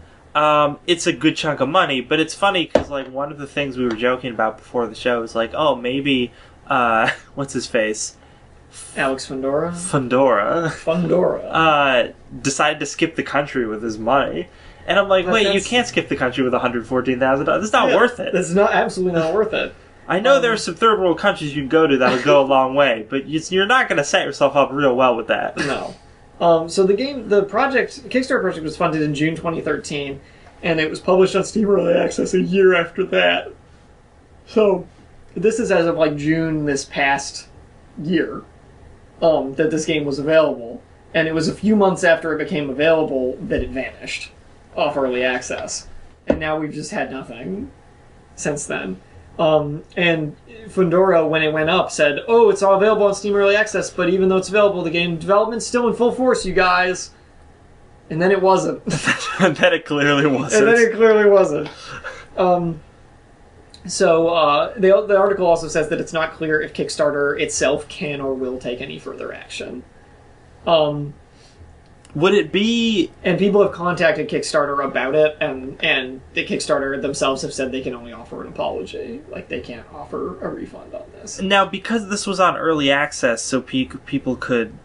It's a good chunk of money, but it's funny because one of the things we were joking about before the show is maybe what's his face? Alex Fundora decided to skip the country with his money And I'm like, wait, you can't skip the country with $114,000. It's not worth it. It's not absolutely not worth it. I know there are some third world countries you can go to that'll go a long way, but you're not going to set yourself up real well with that. No. So the Kickstarter project was funded in June 2013, and it was published on Steam Early Access a year after that. So this is as of like June this past year that this game was available, and it was a few months after it became available that it vanished off Early Access, and now we've just had nothing since then. And Fundora, when it went up, said, "Oh, it's all available on Steam Early Access, but even though it's available, the game development's still in full force, you guys." And then it wasn't. And then it clearly wasn't. So the article also says that it's not clear if Kickstarter itself can or will take any further action. Would it be... And people have contacted Kickstarter about it, and the Kickstarter themselves have said they can only offer an apology. Like, they can't offer a refund on this. Now, because this was on Early Access, so people could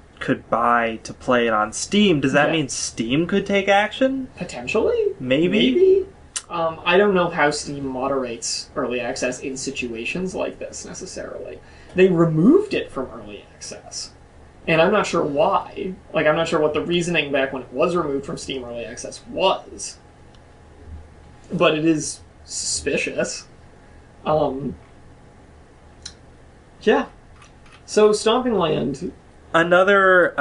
buy to play it on Steam, does that mean Steam could take action? Potentially? Maybe? I don't know how Steam moderates Early Access in situations like this, necessarily. They removed it from Early Access. And I'm not sure why. Like, I'm not sure what the reasoning back when it was removed from Steam Early Access was. But it is suspicious. Yeah. So, Stomping Land. Another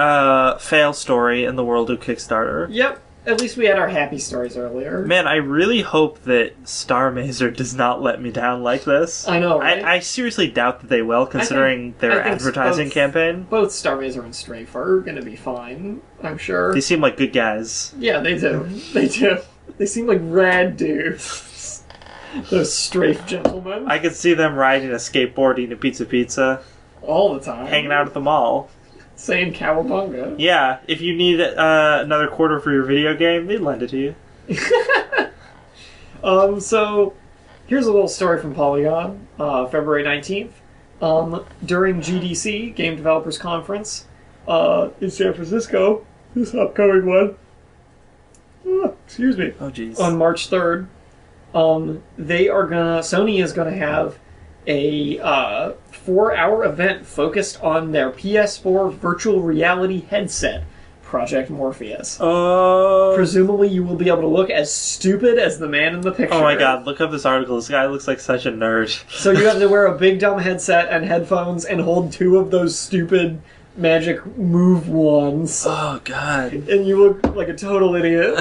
fail story in the world of Kickstarter. Yep. At least we had our happy stories earlier. Man, I really hope that Star Mazer does not let me down like this. I know, right? I seriously doubt that they will, considering their advertising campaign. Both Star Mazer and Strafe are going to be fine, I'm sure. They seem like good guys. Yeah, they do. They do. They seem like rad dudes. Those Strafe gentlemen. I could see them riding a skateboard, eating a pizza. All the time. Hanging out at the mall. Saying cowabunga. Yeah, if you need another quarter for your video game, they'd lend it to you. So, here's a little story from Polygon, February 19th. During GDC, Game Developers Conference, in San Francisco, this upcoming one, excuse me, oh jeez, on March 3rd, Sony is gonna have a 4-hour event focused on their PS4 virtual reality headset, Project Morpheus. Presumably you will be able to look as stupid as the man in the picture. Oh my god, look up this article. This guy looks like such a nerd. So you have to wear a big dumb headset and headphones and hold 2 of those stupid magic move wands. Oh god. And you look like a total idiot.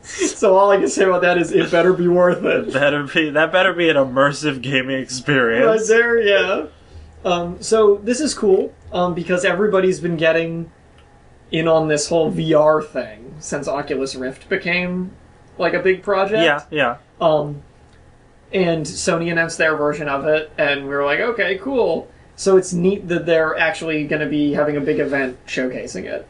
So all I can say about that is it better be worth it. That better be an immersive gaming experience. Right there, yeah. So this is cool, because everybody's been getting in on this whole VR thing since Oculus Rift became like a big project. Yeah. And Sony announced their version of it, and we were like, okay, cool. So it's neat that they're actually going to be having a big event showcasing it.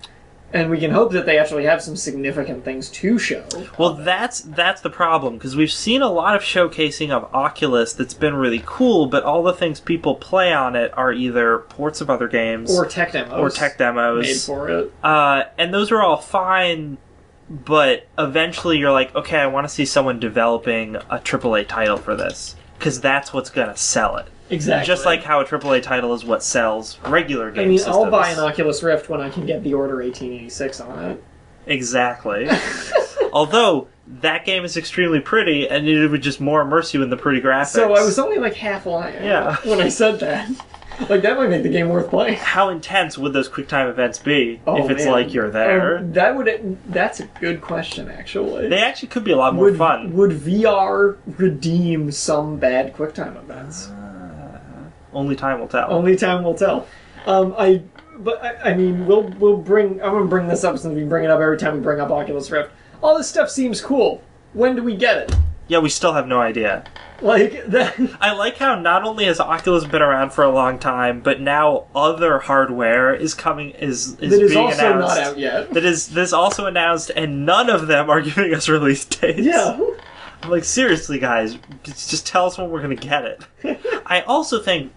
And we can hope that they actually have some significant things to show. Well, that's the problem, because we've seen a lot of showcasing of Oculus that's been really cool, but all the things people play on it are either ports of other games or tech demos made for it. And those are all fine, but eventually you're like, okay, I want to see someone developing a AAA title for this, because that's what's going to sell it. Exactly. Just like how a AAA title is what sells regular game systems. I'll buy an Oculus Rift when I can get the Order 1886 on it. Exactly. Although, that game is extremely pretty, and it would just more immerse you in the pretty graphics. So I was only like half lying when I said that. Like, that might make the game worth playing. How intense would those QuickTime events be if it's like you're there? That's a good question, actually. They actually could be a lot more fun. Would VR redeem some bad QuickTime events? Only time will tell. Only time will tell. I'm going to bring this up since we bring it up every time we bring up Oculus Rift. All this stuff seems cool. When do we get it? Yeah, we still have no idea. I like how not only has Oculus been around for a long time, but now other hardware is coming is being announced. That is also not out yet. That is also announced, and none of them are giving us release dates. Yeah. I'm like, seriously, guys, just tell us when we're going to get it. I also think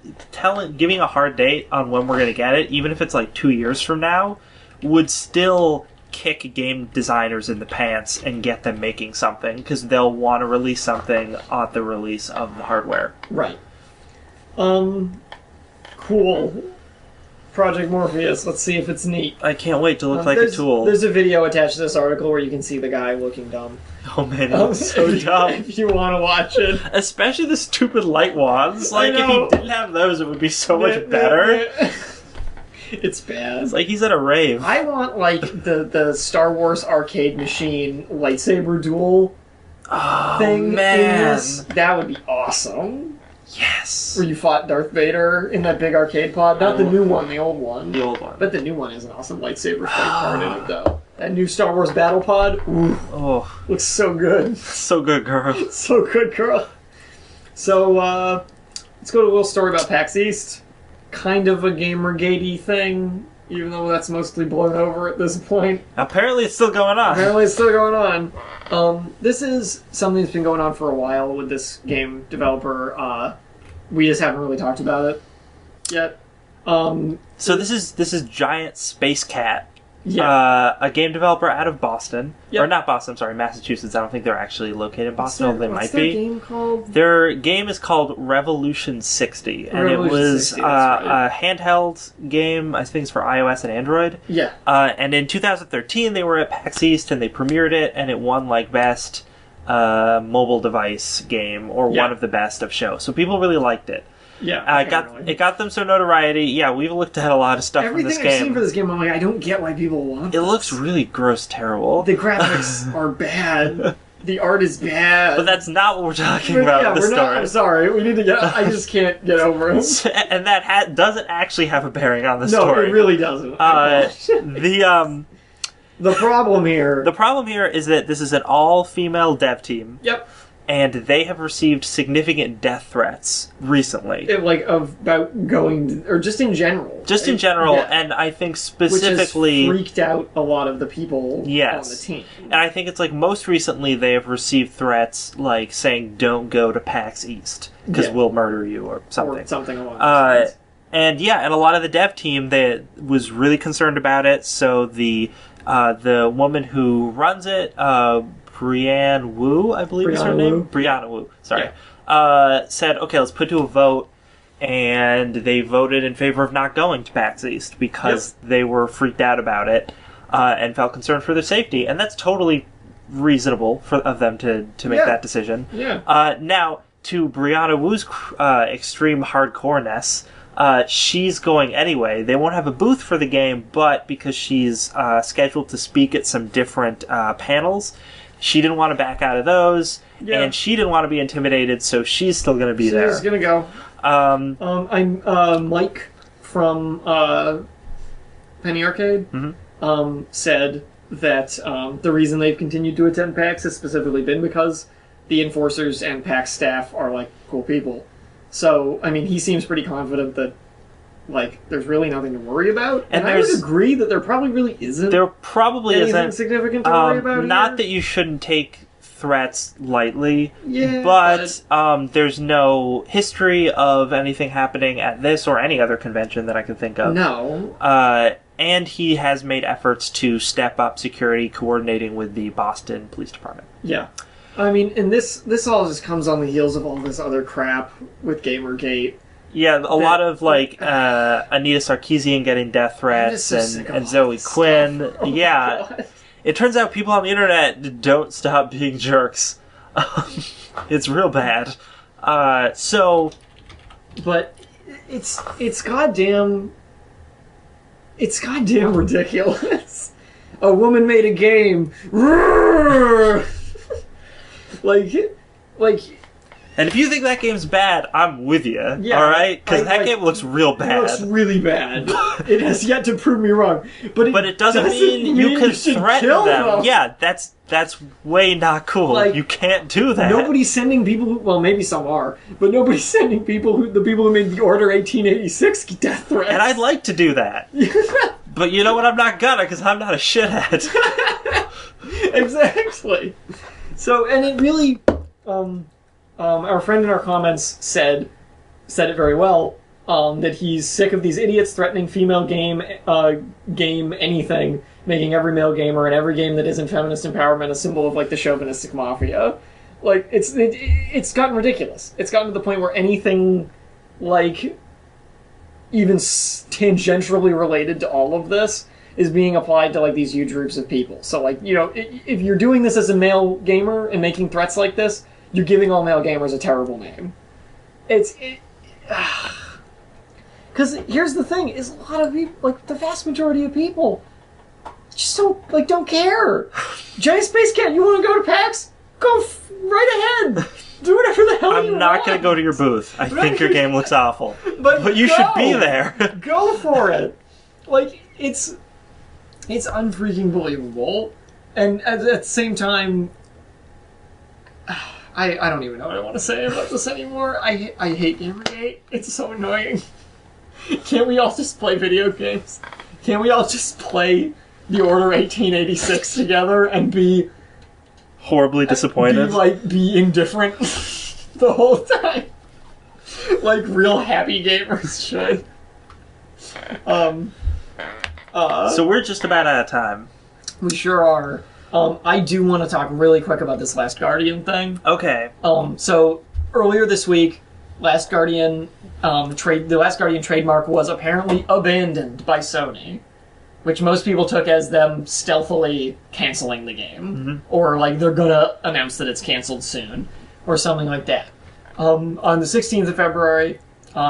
giving a hard date on when we're going to get it, even if it's like 2 years from now, would still kick game designers in the pants and get them making something, because they'll want to release something at the release of the hardware. Right. Cool. Project Morpheus. Let's see if it's neat. I can't wait to look like a tool. There's a video attached to this article where you can see the guy looking dumb. Oh man, he looks so dumb. If you want to watch it. Especially the stupid light wands. Like, if he didn't have those, it would be so much better. It's bad. It's like he's at a rave. I want, like, the Star Wars arcade machine lightsaber duel thing man. in this. That would be awesome. Yes. Where you fought Darth Vader in that big arcade pod. Not the new one, the old one. The old one. But the new one has an awesome lightsaber fight part in it, though. That new Star Wars battle pod, ooh, looks so good. So good, girl. So good, girl. So, let's go to a little story about PAX East. Kind of a gamergate-y thing, even though that's mostly blown over at this point. Apparently it's still going on. This is something that's been going on for a while with this game developer. We just haven't really talked about it yet. So this is Giant Space Cat. Yeah. A game developer out of Boston. Yep. Or not Boston, I'm sorry, Massachusetts. I don't think they're actually located in Boston, although they might be. What's their game called? Their game is called Revolution 60, and it was a handheld game. I think it's for iOS and Android. Yeah. And in 2013, they were at PAX East, and they premiered it, and it won, like, best mobile device game, or one of the best of show. So people really liked it. Yeah, it got them some notoriety. Yeah, we've looked at a lot of stuff from this game. Everything I've seen for this game, I'm like, I don't get why people want it. It looks really gross, terrible. The graphics are bad. The art is bad. But that's not what we're talking about in the story. I'm sorry. We need to get... I just can't get over it. And that doesn't actually have a bearing on the story. No, it really doesn't. The problem here... The problem here is that this is an all-female dev team. Yep. And they have received significant death threats recently. About going... Or just in general. Just in general, and I think specifically... Which has freaked out a lot of the people on the team. And I think it's like most recently they have received threats like saying, don't go to PAX East, because we'll murder you, or something. Or something along those lines. And a lot of the dev team was really concerned about it, so the woman who runs it... Brianne Wu, I believe is her name. Brianna Wu, sorry. Yeah. Said, okay, let's put to a vote, and they voted in favor of not going to PAX East because they were freaked out about it and felt concerned for their safety, and that's totally reasonable of them to make that decision. Yeah. Now, to Brianna Wu's extreme hardcoreness, she's going anyway. They won't have a booth for the game, but because she's scheduled to speak at some different panels, she didn't want to back out of those, and she didn't want to be intimidated, so she's still going to be there. She's going to go. Mike from Penny Arcade said that the reason they've continued to attend PAX has specifically been because the enforcers and PAX staff are, like, cool people. So, I mean, he seems pretty confident that, like, there's really nothing to worry about. And I would agree that there probably really isn't. There probably anything significant to worry about. Not that you shouldn't take threats lightly, but there's no history of anything happening at this or any other convention that I can think of. No. And he has made efforts to step up security, coordinating with the Boston Police Department. Yeah. I mean, and this all just comes on the heels of all this other crap with Gamergate. Yeah, a lot of, like, Anita Sarkeesian getting death threats, and Zoe Quinn. Oh God. It turns out people on the internet don't stop being jerks. It's real bad. But it's goddamn ridiculous. A woman made a game. like... And if you think that game's bad, I'm with you, alright? Because that game looks real bad. It looks really bad. It has yet to prove me wrong. But it doesn't mean you can threaten them. Yeah, that's way not cool. Like, you can't do that. Nobody's sending people who... Well, maybe some are. But nobody's sending the people who made the Order 1886 death threats. And I'd like to do that. But you know what? I'm not gonna, because I'm not a shithead. Exactly. So, and it really... our friend in our comments said it very well. that he's sick of these idiots threatening female game anything, making every male gamer and every game that isn't feminist empowerment a symbol of like the chauvinistic mafia. Like it's gotten ridiculous. It's gotten to the point where anything like even tangentially related to all of this is being applied to like these huge groups of people. So like, you know, if you're doing this as a male gamer and making threats like this, you're giving all male gamers a terrible name. Because here's the thing, is a lot of people, like the vast majority of people, just don't care. Giant Space Cat, you want to go to PAX? Go right ahead. Do whatever the hell you want. I'm not going to go to your booth. I think your game looks awful. But you go. should be there. Go for it. Like, it's unfreaking believable. And at the same time, I don't even know what I want to say about this anymore. I hate gamergate. It's so annoying. Can't we all just play video games? Can't we all just play The Order 1886 together and be horribly disappointed? Be indifferent the whole time. Like real happy gamers should. So we're just about out of time. We sure are. I do want to talk really quick about this Last Guardian thing. Okay. So earlier this week, Last Guardian the Last Guardian trademark was apparently abandoned by Sony, which most people took as them stealthily canceling the game, or like they're gonna announce that it's canceled soon, or something like that. On the 16th of February,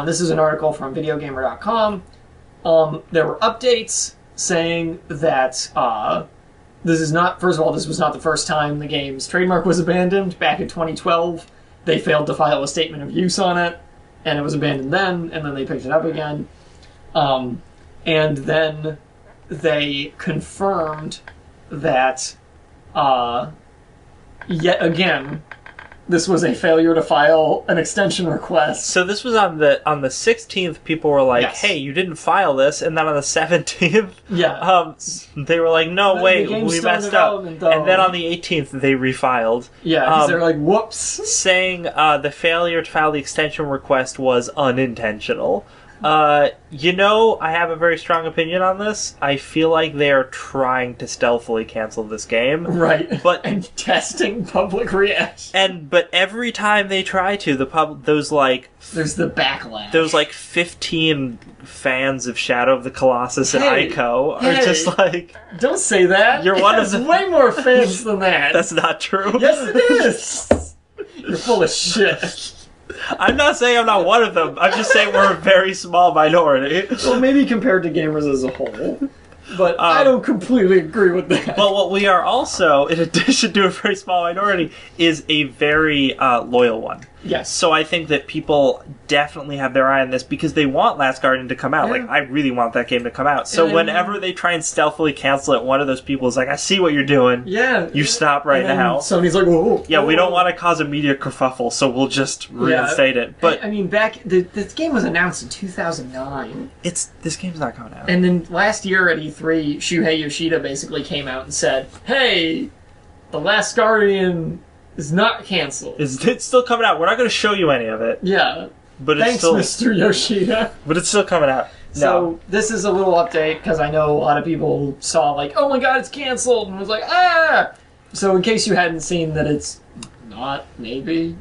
this is an article from videogamer.com. There were updates saying that this was not the first time the game's trademark was abandoned. Back in 2012, they failed to file a statement of use on it, and it was abandoned then, and then they picked it up again. And then they confirmed that, yet again, this was a failure to file an extension request. So this was on the 16th. People were like, Yes. "Hey, you didn't file this," and then on the 17th, they were like, "No, wait, we messed up." And then on the 18th, they refiled. Yeah, because they're like, "Whoops," saying the failure to file the extension request was unintentional. You know, I have a very strong opinion on this. I feel like they're trying to stealthily cancel this game. Right. But and testing public reaction. But every time they try to, there's the backlash. Those 15 fans of Shadow of the Colossus and Ico are just like, don't say that. You're one of the way more fans than that. That's not true. Yes, it is. You're full of shit. I'm not saying I'm not one of them. I'm just saying we're a very small minority. Well, maybe compared to gamers as a whole. But I don't completely agree with that. But what we are also, in addition to a very small minority, is a very loyal one. Yes. So I think that people definitely have their eye on this because they want Last Guardian to come out. Yeah. Like, I really want that game to come out. So whenever they try and stealthily cancel it, one of those people is like, I see what you're doing. Yeah. You stop right now. Sony's like, whoa. Yeah, we don't want to cause a media kerfuffle, so we'll just reinstate it. But I mean, this game was announced in 2009. This game's not coming out. And then last year at E3, Shuhei Yoshida basically came out and said, hey, The Last Guardian is not canceled. It's still coming out. We're not going to show you any of it. Yeah. But it's Thanks, still, Mr. Yoshida. But it's still coming out. So this is a little update because I know a lot of people saw like, oh my god, it's canceled, and was like, ah! So in case you hadn't seen that it's not, maybe,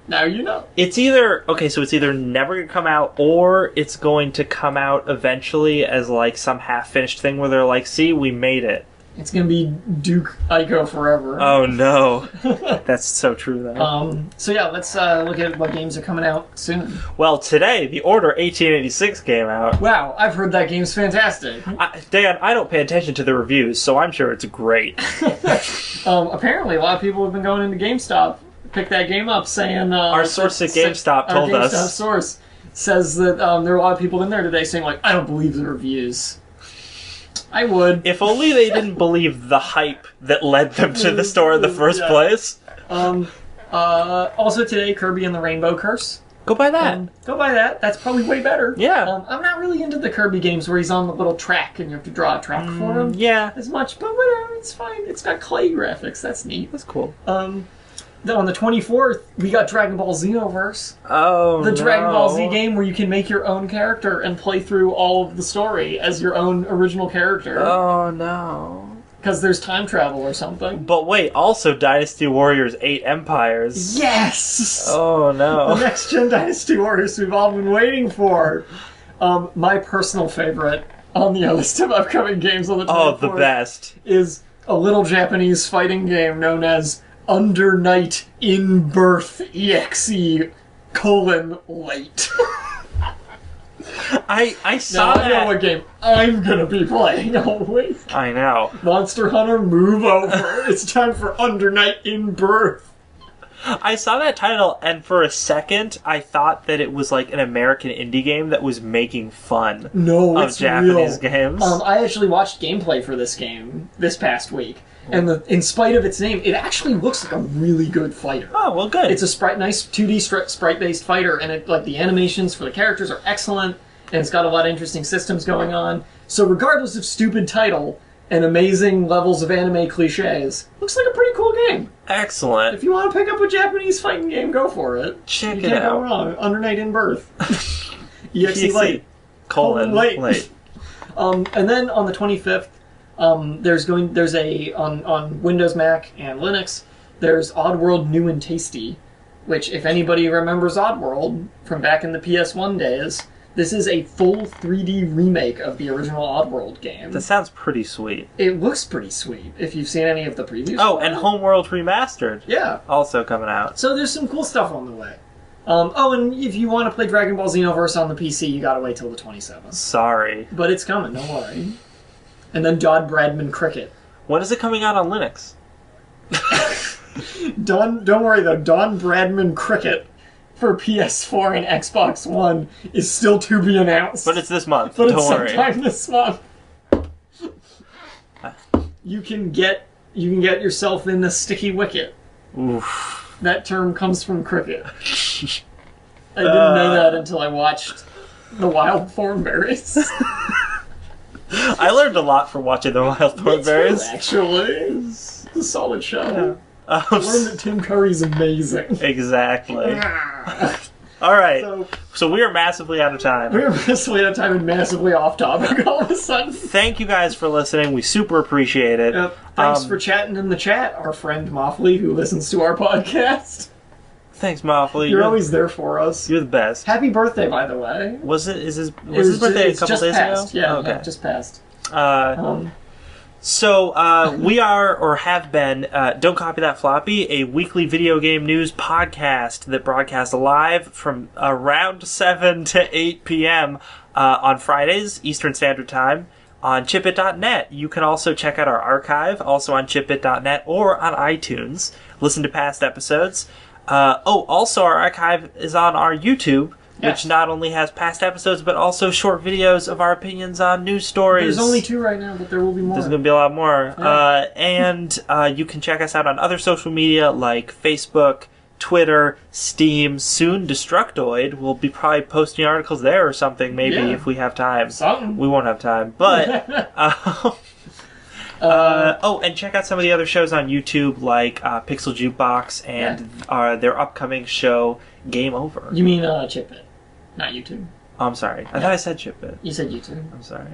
now you know. It's either never going to come out, or it's going to come out eventually as like some half-finished thing where they're like, see, we made it. It's gonna be Duke Ico forever. Oh no. That's so true though. So yeah, let's look at what games are coming out soon. Well, today, The Order 1886 came out. Wow, I've heard that game's fantastic. Dan, I don't pay attention to the reviews, so I'm sure it's great. Apparently, a lot of people have been going into GameStop, pick that game up, saying... our source at GameStop told us. Our GameStop source says that there are a lot of people in there today saying, like, I don't believe the reviews. I would. If only they didn't believe the hype that led them to the store in the first place. Also today, Kirby and the Rainbow Curse. Go buy that. Go buy that. That's probably way better. Yeah. I'm not really into the Kirby games where he's on the little track and you have to draw a track for him. Yeah. As much, but whatever, it's fine. It's got clay graphics. That's neat. That's cool. Then on the 24th, we got Dragon Ball Xenoverse. Oh, The Dragon Ball Z game where you can make your own character and play through all of the story as your own original character. Oh, no. Because there's time travel or something. But wait, also Dynasty Warriors 8 Empires. Yes! Oh, no. The next-gen Dynasty Warriors we've all been waiting for. My personal favorite on the list of upcoming games on the 24th Oh, the best. is a little Japanese fighting game known as Under Night in Birth EXE : late. I saw Now that. I know what game I'm gonna be playing always. I know. Monster Hunter, move over. It's time for Under Night in Birth. I saw that title, and for a second, I thought that it was like an American indie game that was making fun No, of it's Japanese real. games. I actually watched gameplay for this game this past week, and in spite of its name, it actually looks like a really good fighter. Oh, well, good. It's a nice 2D sprite-based fighter, and the animations for the characters are excellent, and it's got a lot of interesting systems going on. So regardless of stupid title and amazing levels of anime cliches, looks like a pretty cool game. Excellent. If you want to pick up a Japanese fighting game, go for it. Check you it can't go out. wrong. Under Night in Birth. EXE late. Late. And then on the 25th, there's on Windows, Mac, and Linux, there's Oddworld New and Tasty, which, if anybody remembers Oddworld from back in the PS1 days, this is a full 3D remake of the original Oddworld game. That sounds pretty sweet. It looks pretty sweet, if you've seen any of the previews. Oh, and Homeworld Remastered. Yeah. Also coming out. So there's some cool stuff on the way. And if you want to play Dragon Ball Xenoverse on the PC, you gotta wait till the 27th. Sorry. But it's coming, don't worry. And then Don Bradman Cricket. When is it coming out on Linux? Don't worry though, Don Bradman Cricket for PS4 and Xbox One is still to be announced. But it's this month. But Don't it's worry. sometime this month. You can get yourself in the sticky wicket. Oof. That term comes from cricket. I didn't know that until I watched The Wild Thornberries. I learned a lot from watching The Wild Thornberries. Actually, it's a solid show. Yeah. I learned that Tim Curry's amazing. Exactly. All right. So we are massively out of time. We're massively out of time and massively off topic all of a sudden. Thank you guys for listening. We super appreciate it. Thanks for chatting in the chat, our friend Moffley, who listens to our podcast. Thanks, Moffley. You're always there for us. You're the best. Happy birthday, by the way. Was his birthday a couple days passed. ago? Yeah, okay. yeah, just passed. So we are, or have been, Don't Copy That Floppy, a weekly video game news podcast that broadcasts live from around 7 to 8 p.m. On Fridays, Eastern Standard Time, on chipit.net. You can also check out our archive, also on chipit.net or on iTunes. Listen to past episodes. Also our archive is on our YouTube, which not only has past episodes, but also short videos of our opinions on news stories. There's only 2 right now, but there will be more. There's going to be a lot more. Yeah. And you can check us out on other social media like Facebook, Twitter, Steam, soon Destructoid. We'll be probably posting articles there or something, maybe, if we have time. Something. We won't have time. But, and check out some of the other shows on YouTube like Pixel Jukebox and their upcoming show, Game Over. You mean Chip It, not YouTube. Oh, I'm sorry. I thought I said Chip It. You said YouTube. I'm sorry.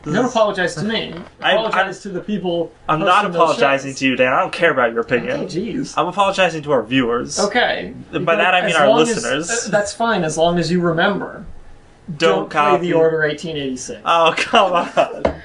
Don't apologize to me. Apologize to the people. I'm not apologizing to you, Dan. I don't care about your opinion. Oh, jeez. I'm apologizing to our viewers. Okay. By that I mean our listeners. That's fine, as long as you remember. Don't play copy the Order 1886. Oh, come on.